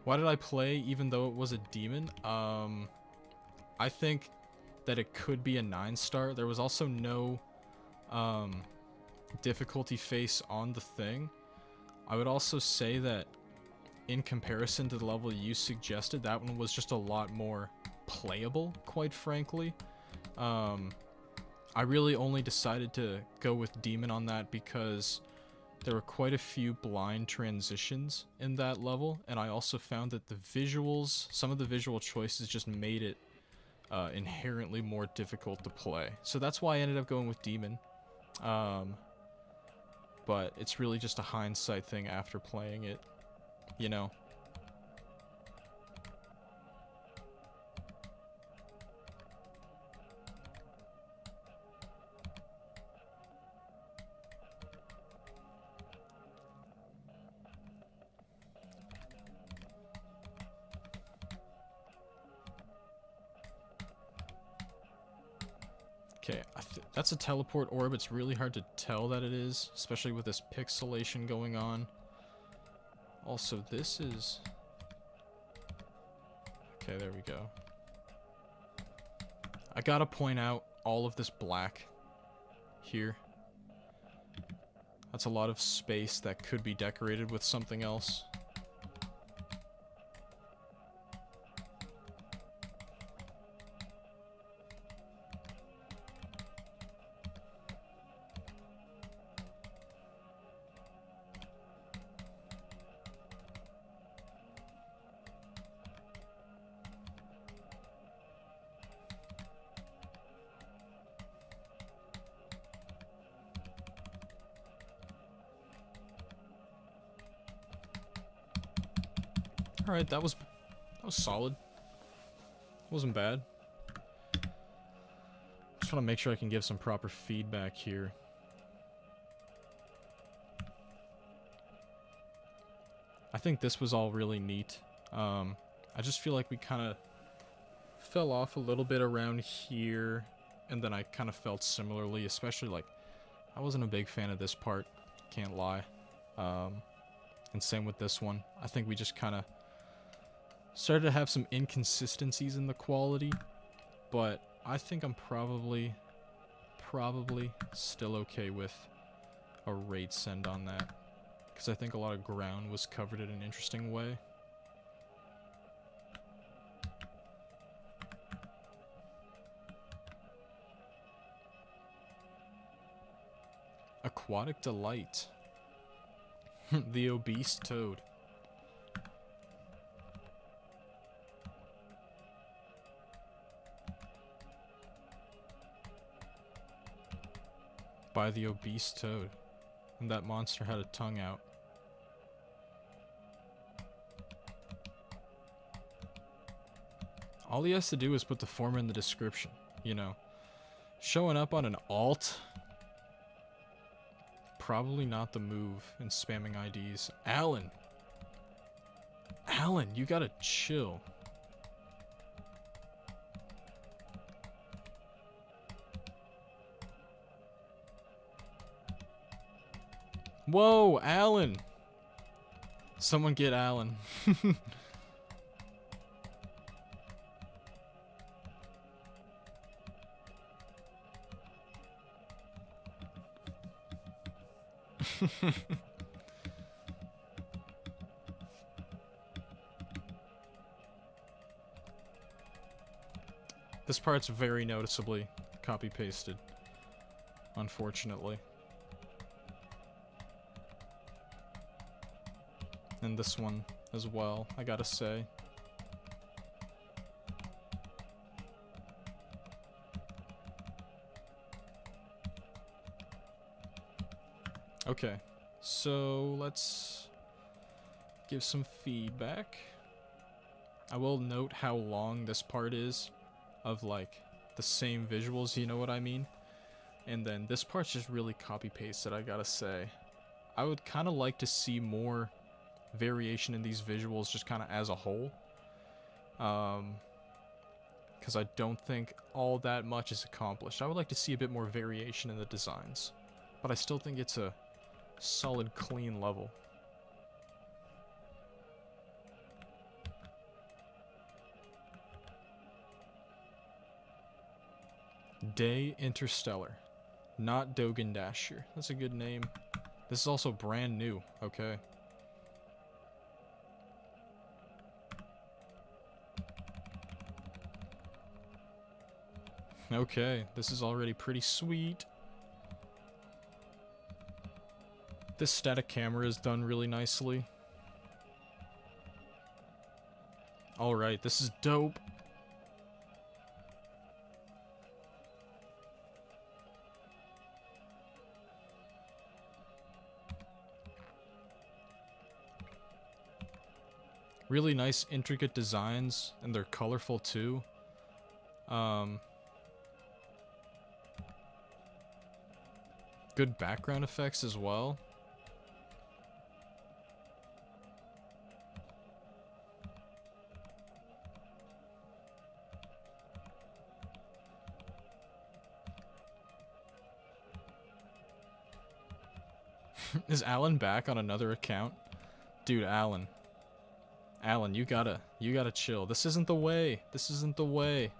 Why did I play even though it was a demon? I think that it could be a 9-star. There was also no difficulty face on the thing. I would also say that in comparison to the level you suggested, that one was just a lot more playable, quite frankly. I really only decided to go with Demon on that because there were quite a few blind transitions in that level, and I also found that the visuals, some of the visual choices just made it inherently more difficult to play. So that's why I ended up going with Demon. But it's really just a hindsight thing after playing it, you know. Okay, that's a teleport orb. It's really hard to tell that it is, especially with this pixelation going on. Also, this is... Okay, there we go. I gotta point out all of this black here. That's a lot of space that could be decorated with something else. Alright, that was solid. Wasn't bad. Just want to make sure I can give some proper feedback here. I think this was all really neat. I just feel like we kind of fell off a little bit around here, and then I kind of felt similarly, especially like I wasn't a big fan of this part, can't lie. And same with this one. I think we just kind of started to have some inconsistencies in the quality, but I think I'm probably still okay with a rate send on that, because I think a lot of ground was covered in an interesting way. Aquatic Delight. The obese toad. By the obese toad. And that monster had a tongue out. All he has to do is put the form in the description, you know. Showing up on an alt, probably not the move in spamming IDs. Alan! Alan, you gotta chill. Whoa, Alan! Someone get Alan. This part's very noticeably copy-pasted, unfortunately. And this one as well, I gotta say. Okay, so let's give some feedback. I will note how long this part is of like the same visuals, you know what I mean? And then this part's just really copy pasted, I gotta say. I would kind of like to see more variation in these visuals just kind of as a whole. Because I don't think all that much is accomplished. I would like to see a bit more variation in the designs. But I still think it's a solid, clean level. Day Interstellar. Not Dogen Dasher. That's a good name. This is also brand new. Okay. Okay, this is already pretty sweet. This static camera is done really nicely. Alright, this is dope. Really nice, intricate designs, and they're colorful too. Good background effects as well. Is Alan back on another account? Dude, Alan. Alan, you gotta chill. This isn't the way. This isn't the way.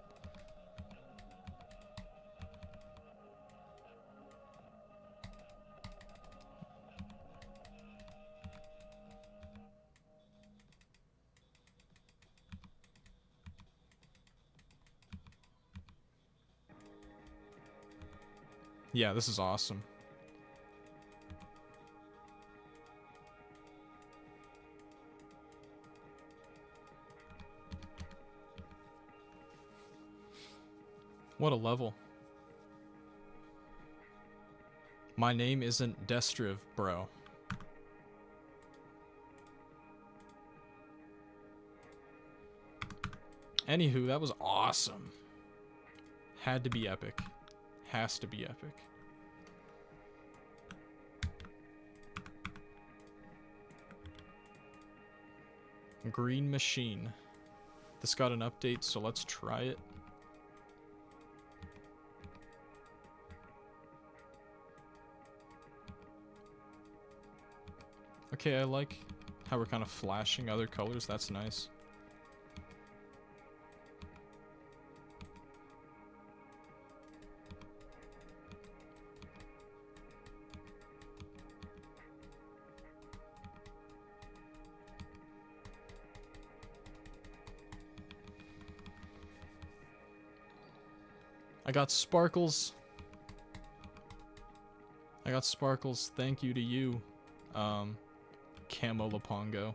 Yeah, this is awesome. What a level. My name isn't Destriv, bro. Anywho, that was awesome. Had to be epic. Has to be epic. Green Machine. This got an update, so let's try it. Okay, I like how we're kind of flashing other colors. That's nice. I got sparkles. I got sparkles. Thank you to you, Camo Lapongo.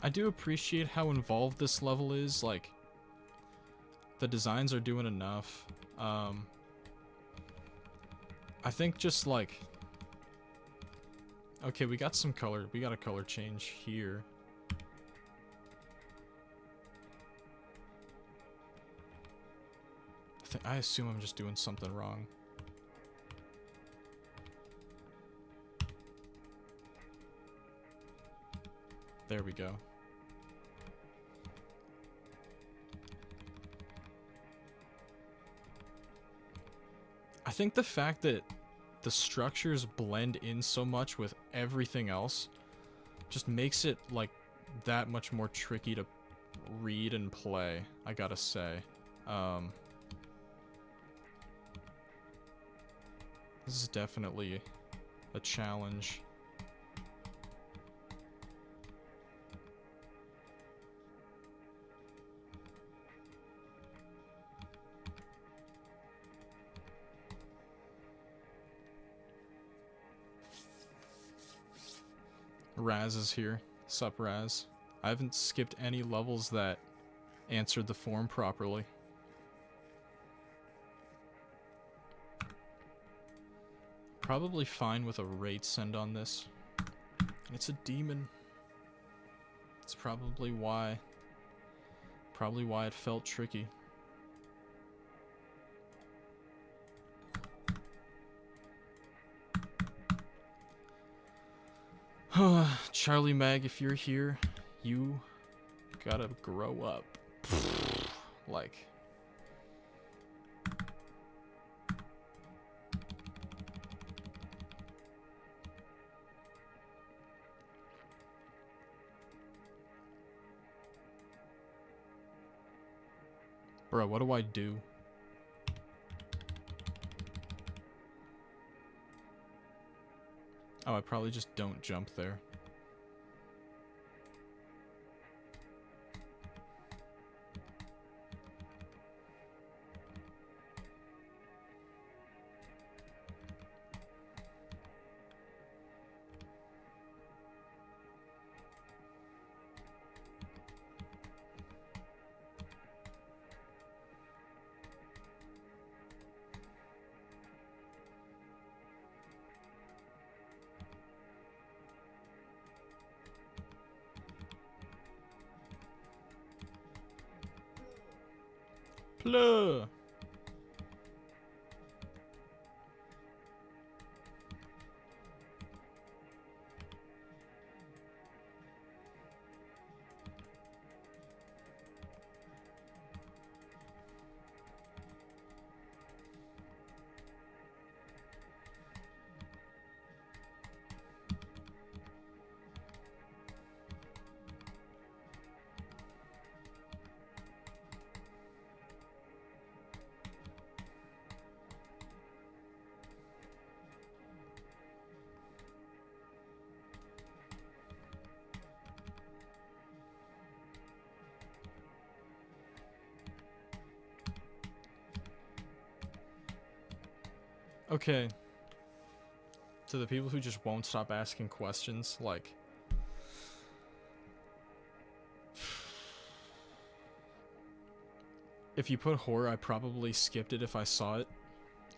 I do appreciate how involved this level is, like, the designs are doing enough. I think just, like... Okay, we got some color, we got a color change here. I assume I'm just doing something wrong. There we go. I think the fact that the structures blend in so much with everything else just makes it, like, that much more tricky to read and play, I gotta say. This is definitely a challenge. Raz is here. Sup, Raz. I haven't skipped any levels that answered the form properly. Probably fine with a rate send on this. It's a demon. It's probably why. Probably why it felt tricky. Charlie Mag, if you're here, you gotta grow up. Like. Bro, what do I do? Oh, I probably just don't jump there. Plur. Okay. To the people who just won't stop asking questions, like... If you put horror, I probably skipped it if I saw it.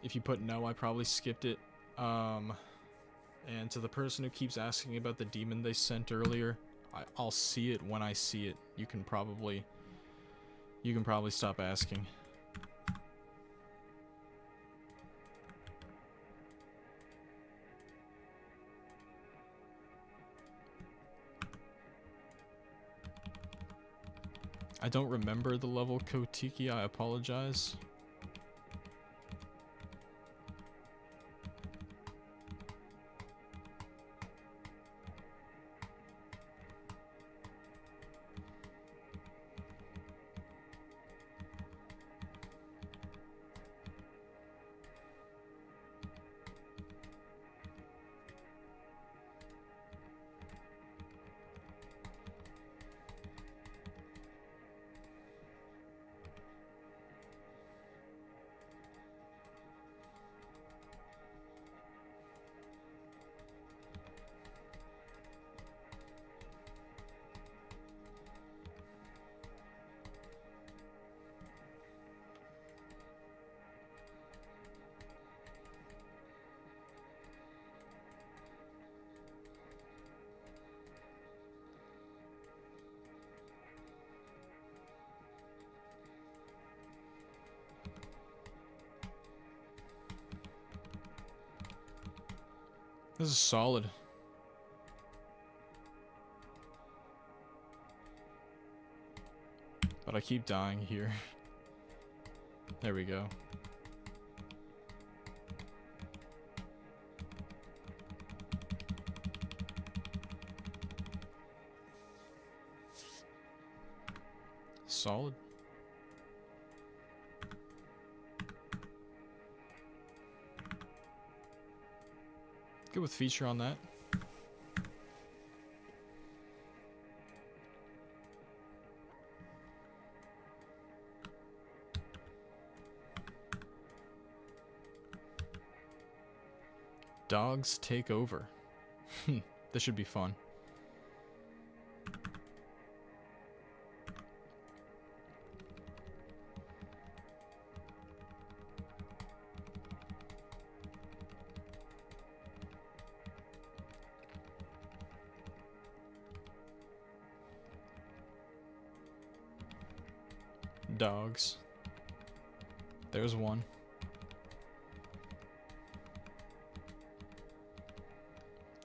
If you put no, I probably skipped it. And to the person who keeps asking about the demon they sent earlier, I'll see it when I see it. You can probably stop asking. I don't remember the level Kotiki, I apologize. This is solid. But I keep dying here. There we go. Solid. Good with feature on that. Dogs take over. This should be fun. Dogs. There's one.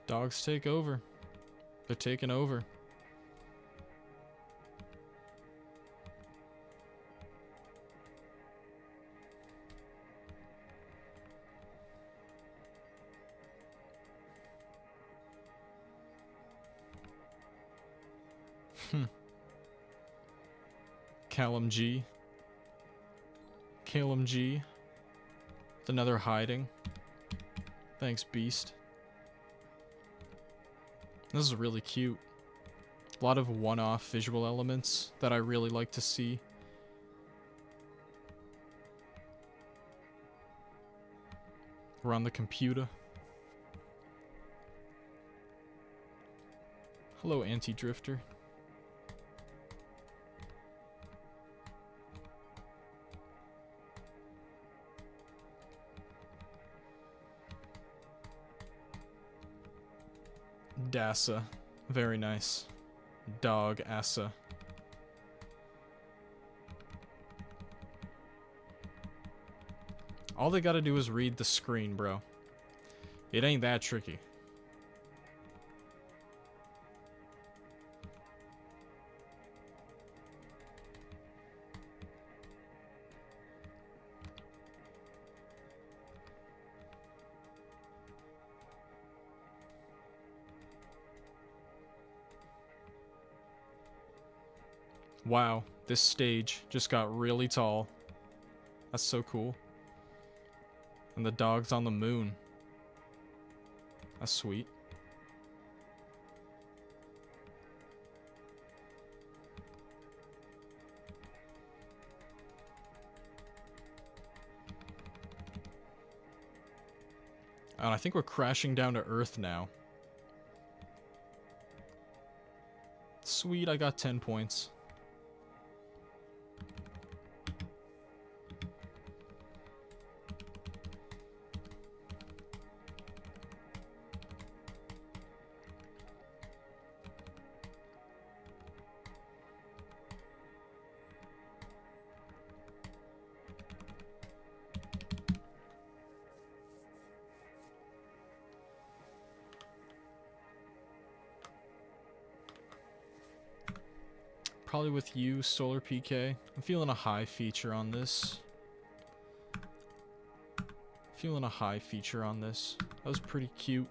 Dogs take over. They're taking over. Callum G. Calum G. With another hiding. Thanks, Beast. This is really cute. A lot of one-off visual elements that I really like to see. We're on the computer. Hello, Anti-Drifter. Dasa. Very nice. Dog Asa. All they gotta do is read the screen, bro. It ain't that tricky. Wow, this stage just got really tall. That's so cool. And the dog's on the moon. That's sweet. And I think we're crashing down to Earth now. Sweet, I got 10 points. Probably with you, Solar PK. I'm feeling a high feature on this. Feeling a high feature on this. That was pretty cute.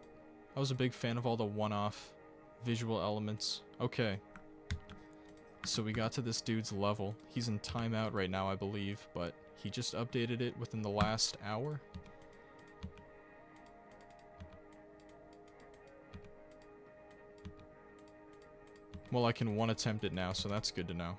I was a big fan of all the one-off visual elements. Okay. So we got to this dude's level. He's in timeout right now, I believe, but he just updated it within the last hour. Well, I can one attempt it now, so that's good to know.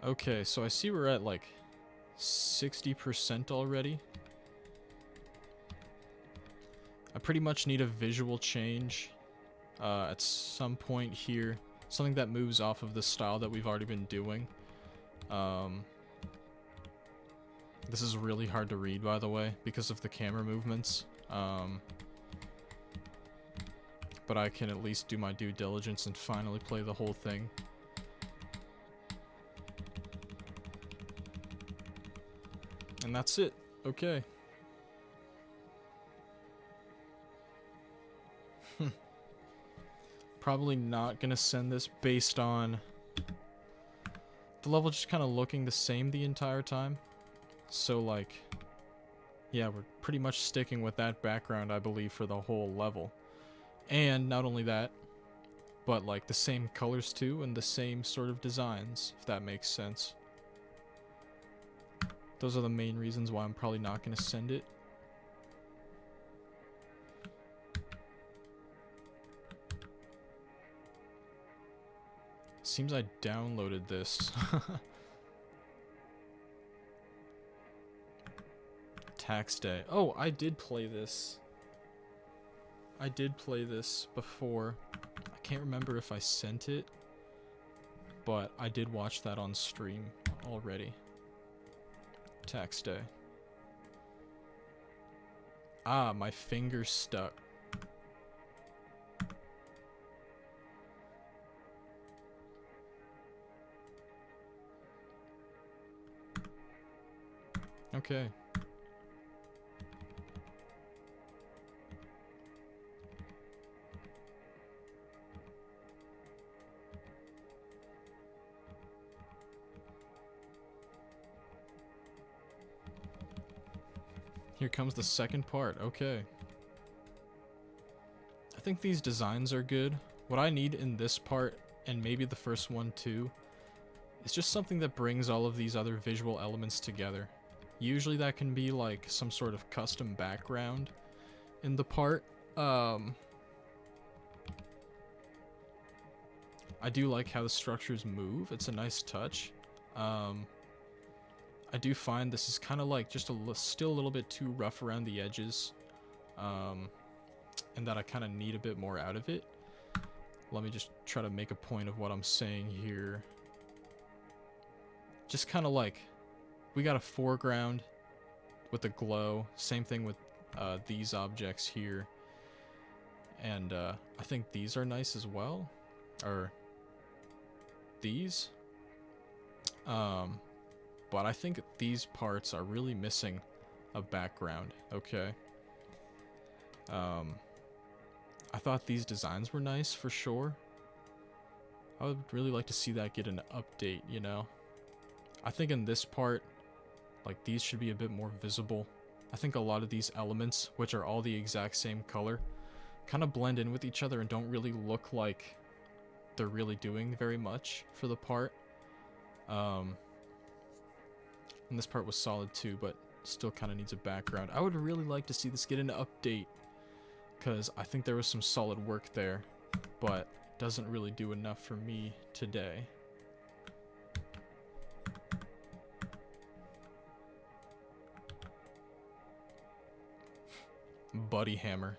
Okay, so I see we're at like 60% already. I pretty much need a visual change at some point here. Something that moves off of the style that we've already been doing. This is really hard to read, by the way, because of the camera movements. But I can at least do my due diligence and finally play the whole thing. And that's it. Okay. Probably not gonna send this based on the level just kind of looking the same the entire time. So like, yeah, we're pretty much sticking with that background, I believe, for the whole level. And not only that, but like the same colors too, and the same sort of designs, if that makes sense. Those are the main reasons why I'm probably not going to send it. Seems I downloaded this. Tax day. Oh, I did play this. I did play this before. I can't remember if I sent it, but I did watch that on stream already. Tax day. Ah, my finger's stuck. Okay. Here comes the second part. Okay. I think these designs are good. What I need in this part, and maybe the first one too, is just something that brings all of these other visual elements together. Usually that can be like some sort of custom background in the part. I do like how the structures move. It's a nice touch. I do find this is kind of like just still a little bit too rough around the edges, and that I kind of need a bit more out of it. Let me just try to make a point of what I'm saying here. Just kind of like, we got a foreground with a glow, same thing with these objects here, and I think these are nice as well, or these. But I think these parts are really missing a background. Okay. I thought these designs were nice for sure. I would really like to see that get an update, you know? I think in this part, like, these should be a bit more visible. I think a lot of these elements, which are all the exact same color, kind of blend in with each other and don't really look like they're really doing very much for the part. And this part was solid too, but still kind of needs a background. I would really like to see this get an update, because I think there was some solid work there, but doesn't really do enough for me today. Buddy hammer.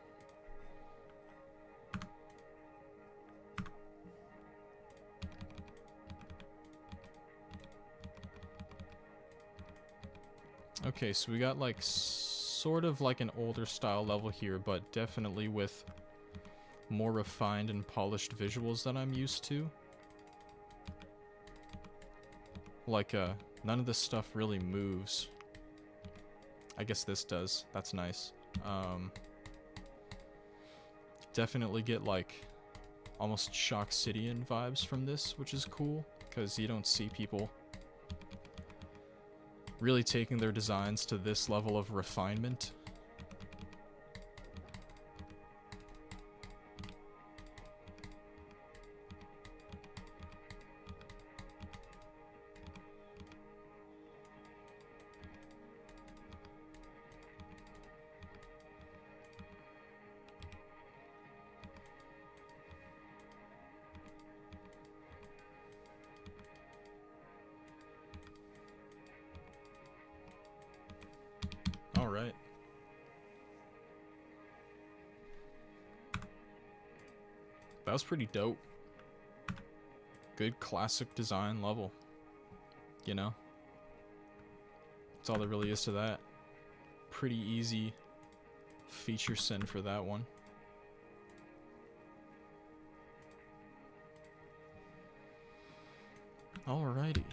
Okay, so we got like sort of like an older style level here, but definitely with more refined and polished visuals than I'm used to. Like, none of this stuff really moves. I guess this does. That's nice. Definitely get like almost Shock Cityan vibes from this, which is cool, because you don't see people really taking their designs to this level of refinement. Alright. That was pretty dope. Good classic design level. You know? That's all there really is to that. Pretty easy feature send for that one. Alrighty.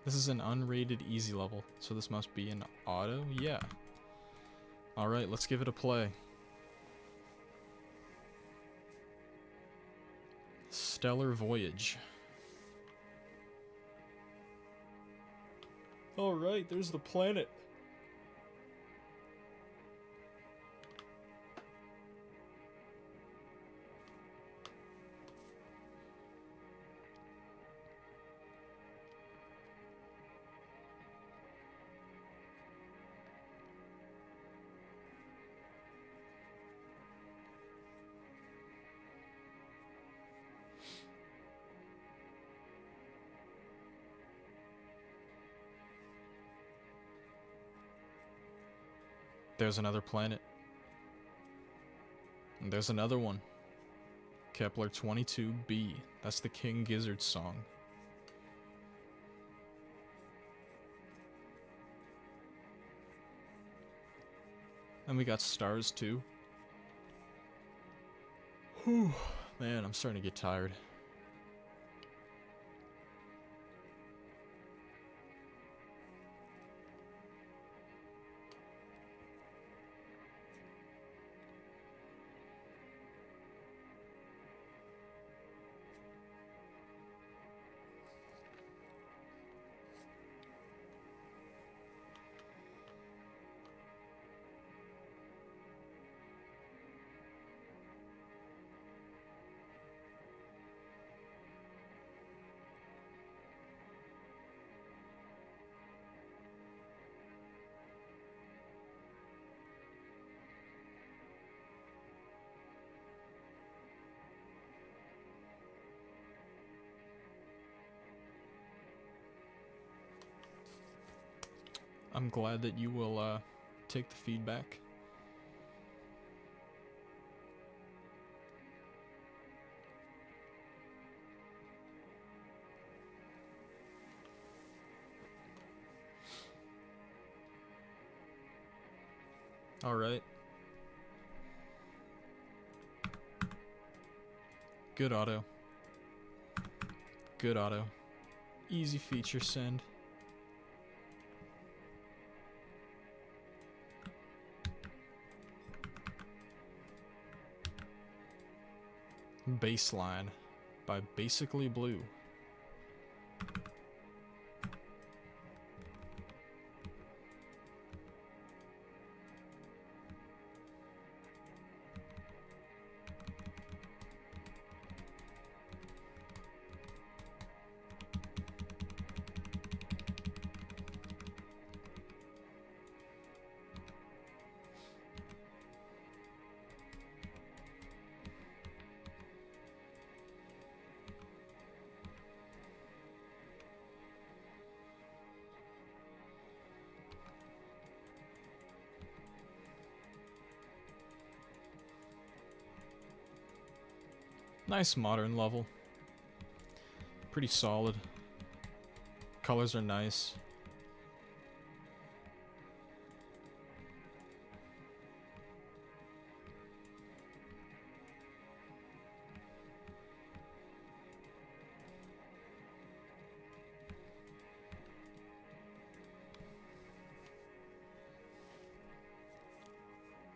This is an unrated easy level, so this must be an auto? Yeah. Alright, let's give it a play. Stellar Voyage. Alright, there's the planet. There's another planet. And there's another one. Kepler 22b. That's the King Gizzard song. And we got stars too. Whew. Man, I'm starting to get tired. I'm glad that you will take the feedback. All right. Good auto. Good auto. Easy feature send. Baseline by Basically Blue. Nice modern level. Pretty solid. Colors are nice.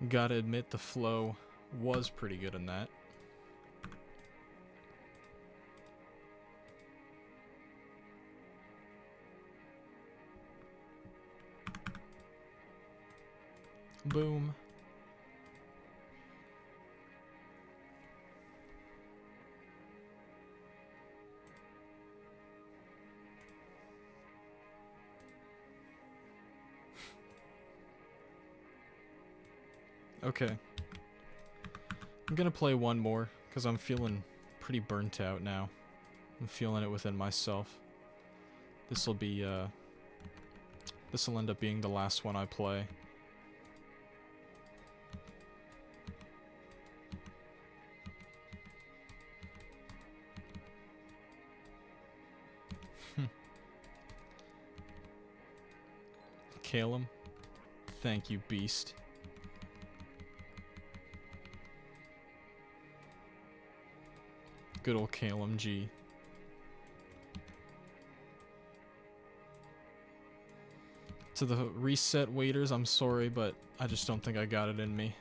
Gotta admit the flow was pretty good in that. Boom. Okay. I'm gonna play one more, because I'm feeling pretty burnt out now. I'm feeling it within myself. This'll be, this'll end up being the last one I play. Calum. Thank you, beast. Good old Calum G. To the reset waiters, I'm sorry, but I just don't think I got it in me.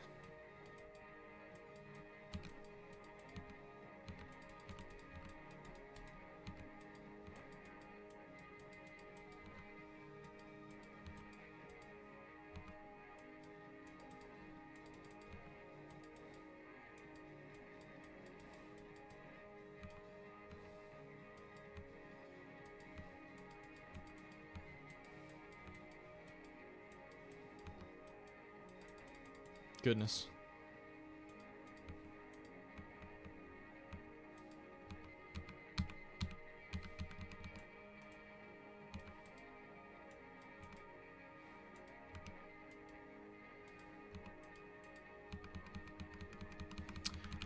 Goodness.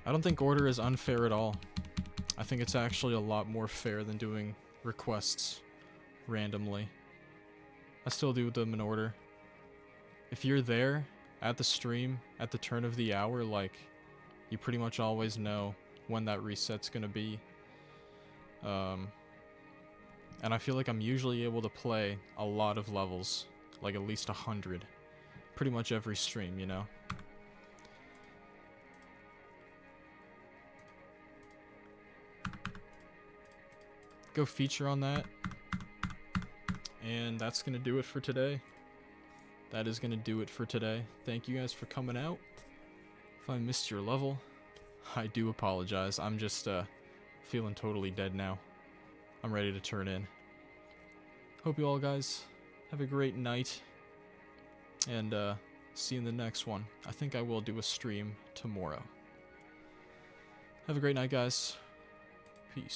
I don't think order is unfair at all. I think it's actually a lot more fair than doing requests randomly. I still do them in order. If you're there at the stream at the turn of the hour, like, you pretty much always know when that reset's gonna be. And I feel like I'm usually able to play a lot of levels, like at least 100, pretty much every stream, you know? Go feature on that. And that's gonna do it for today. That is gonna do it for today. Thank you guys for coming out. If I missed your level, I do apologize. I'm just feeling totally dead now. I'm ready to turn in. Hope you all guys have a great night. And see you in the next one. I think I will do a stream tomorrow. Have a great night, guys. Peace.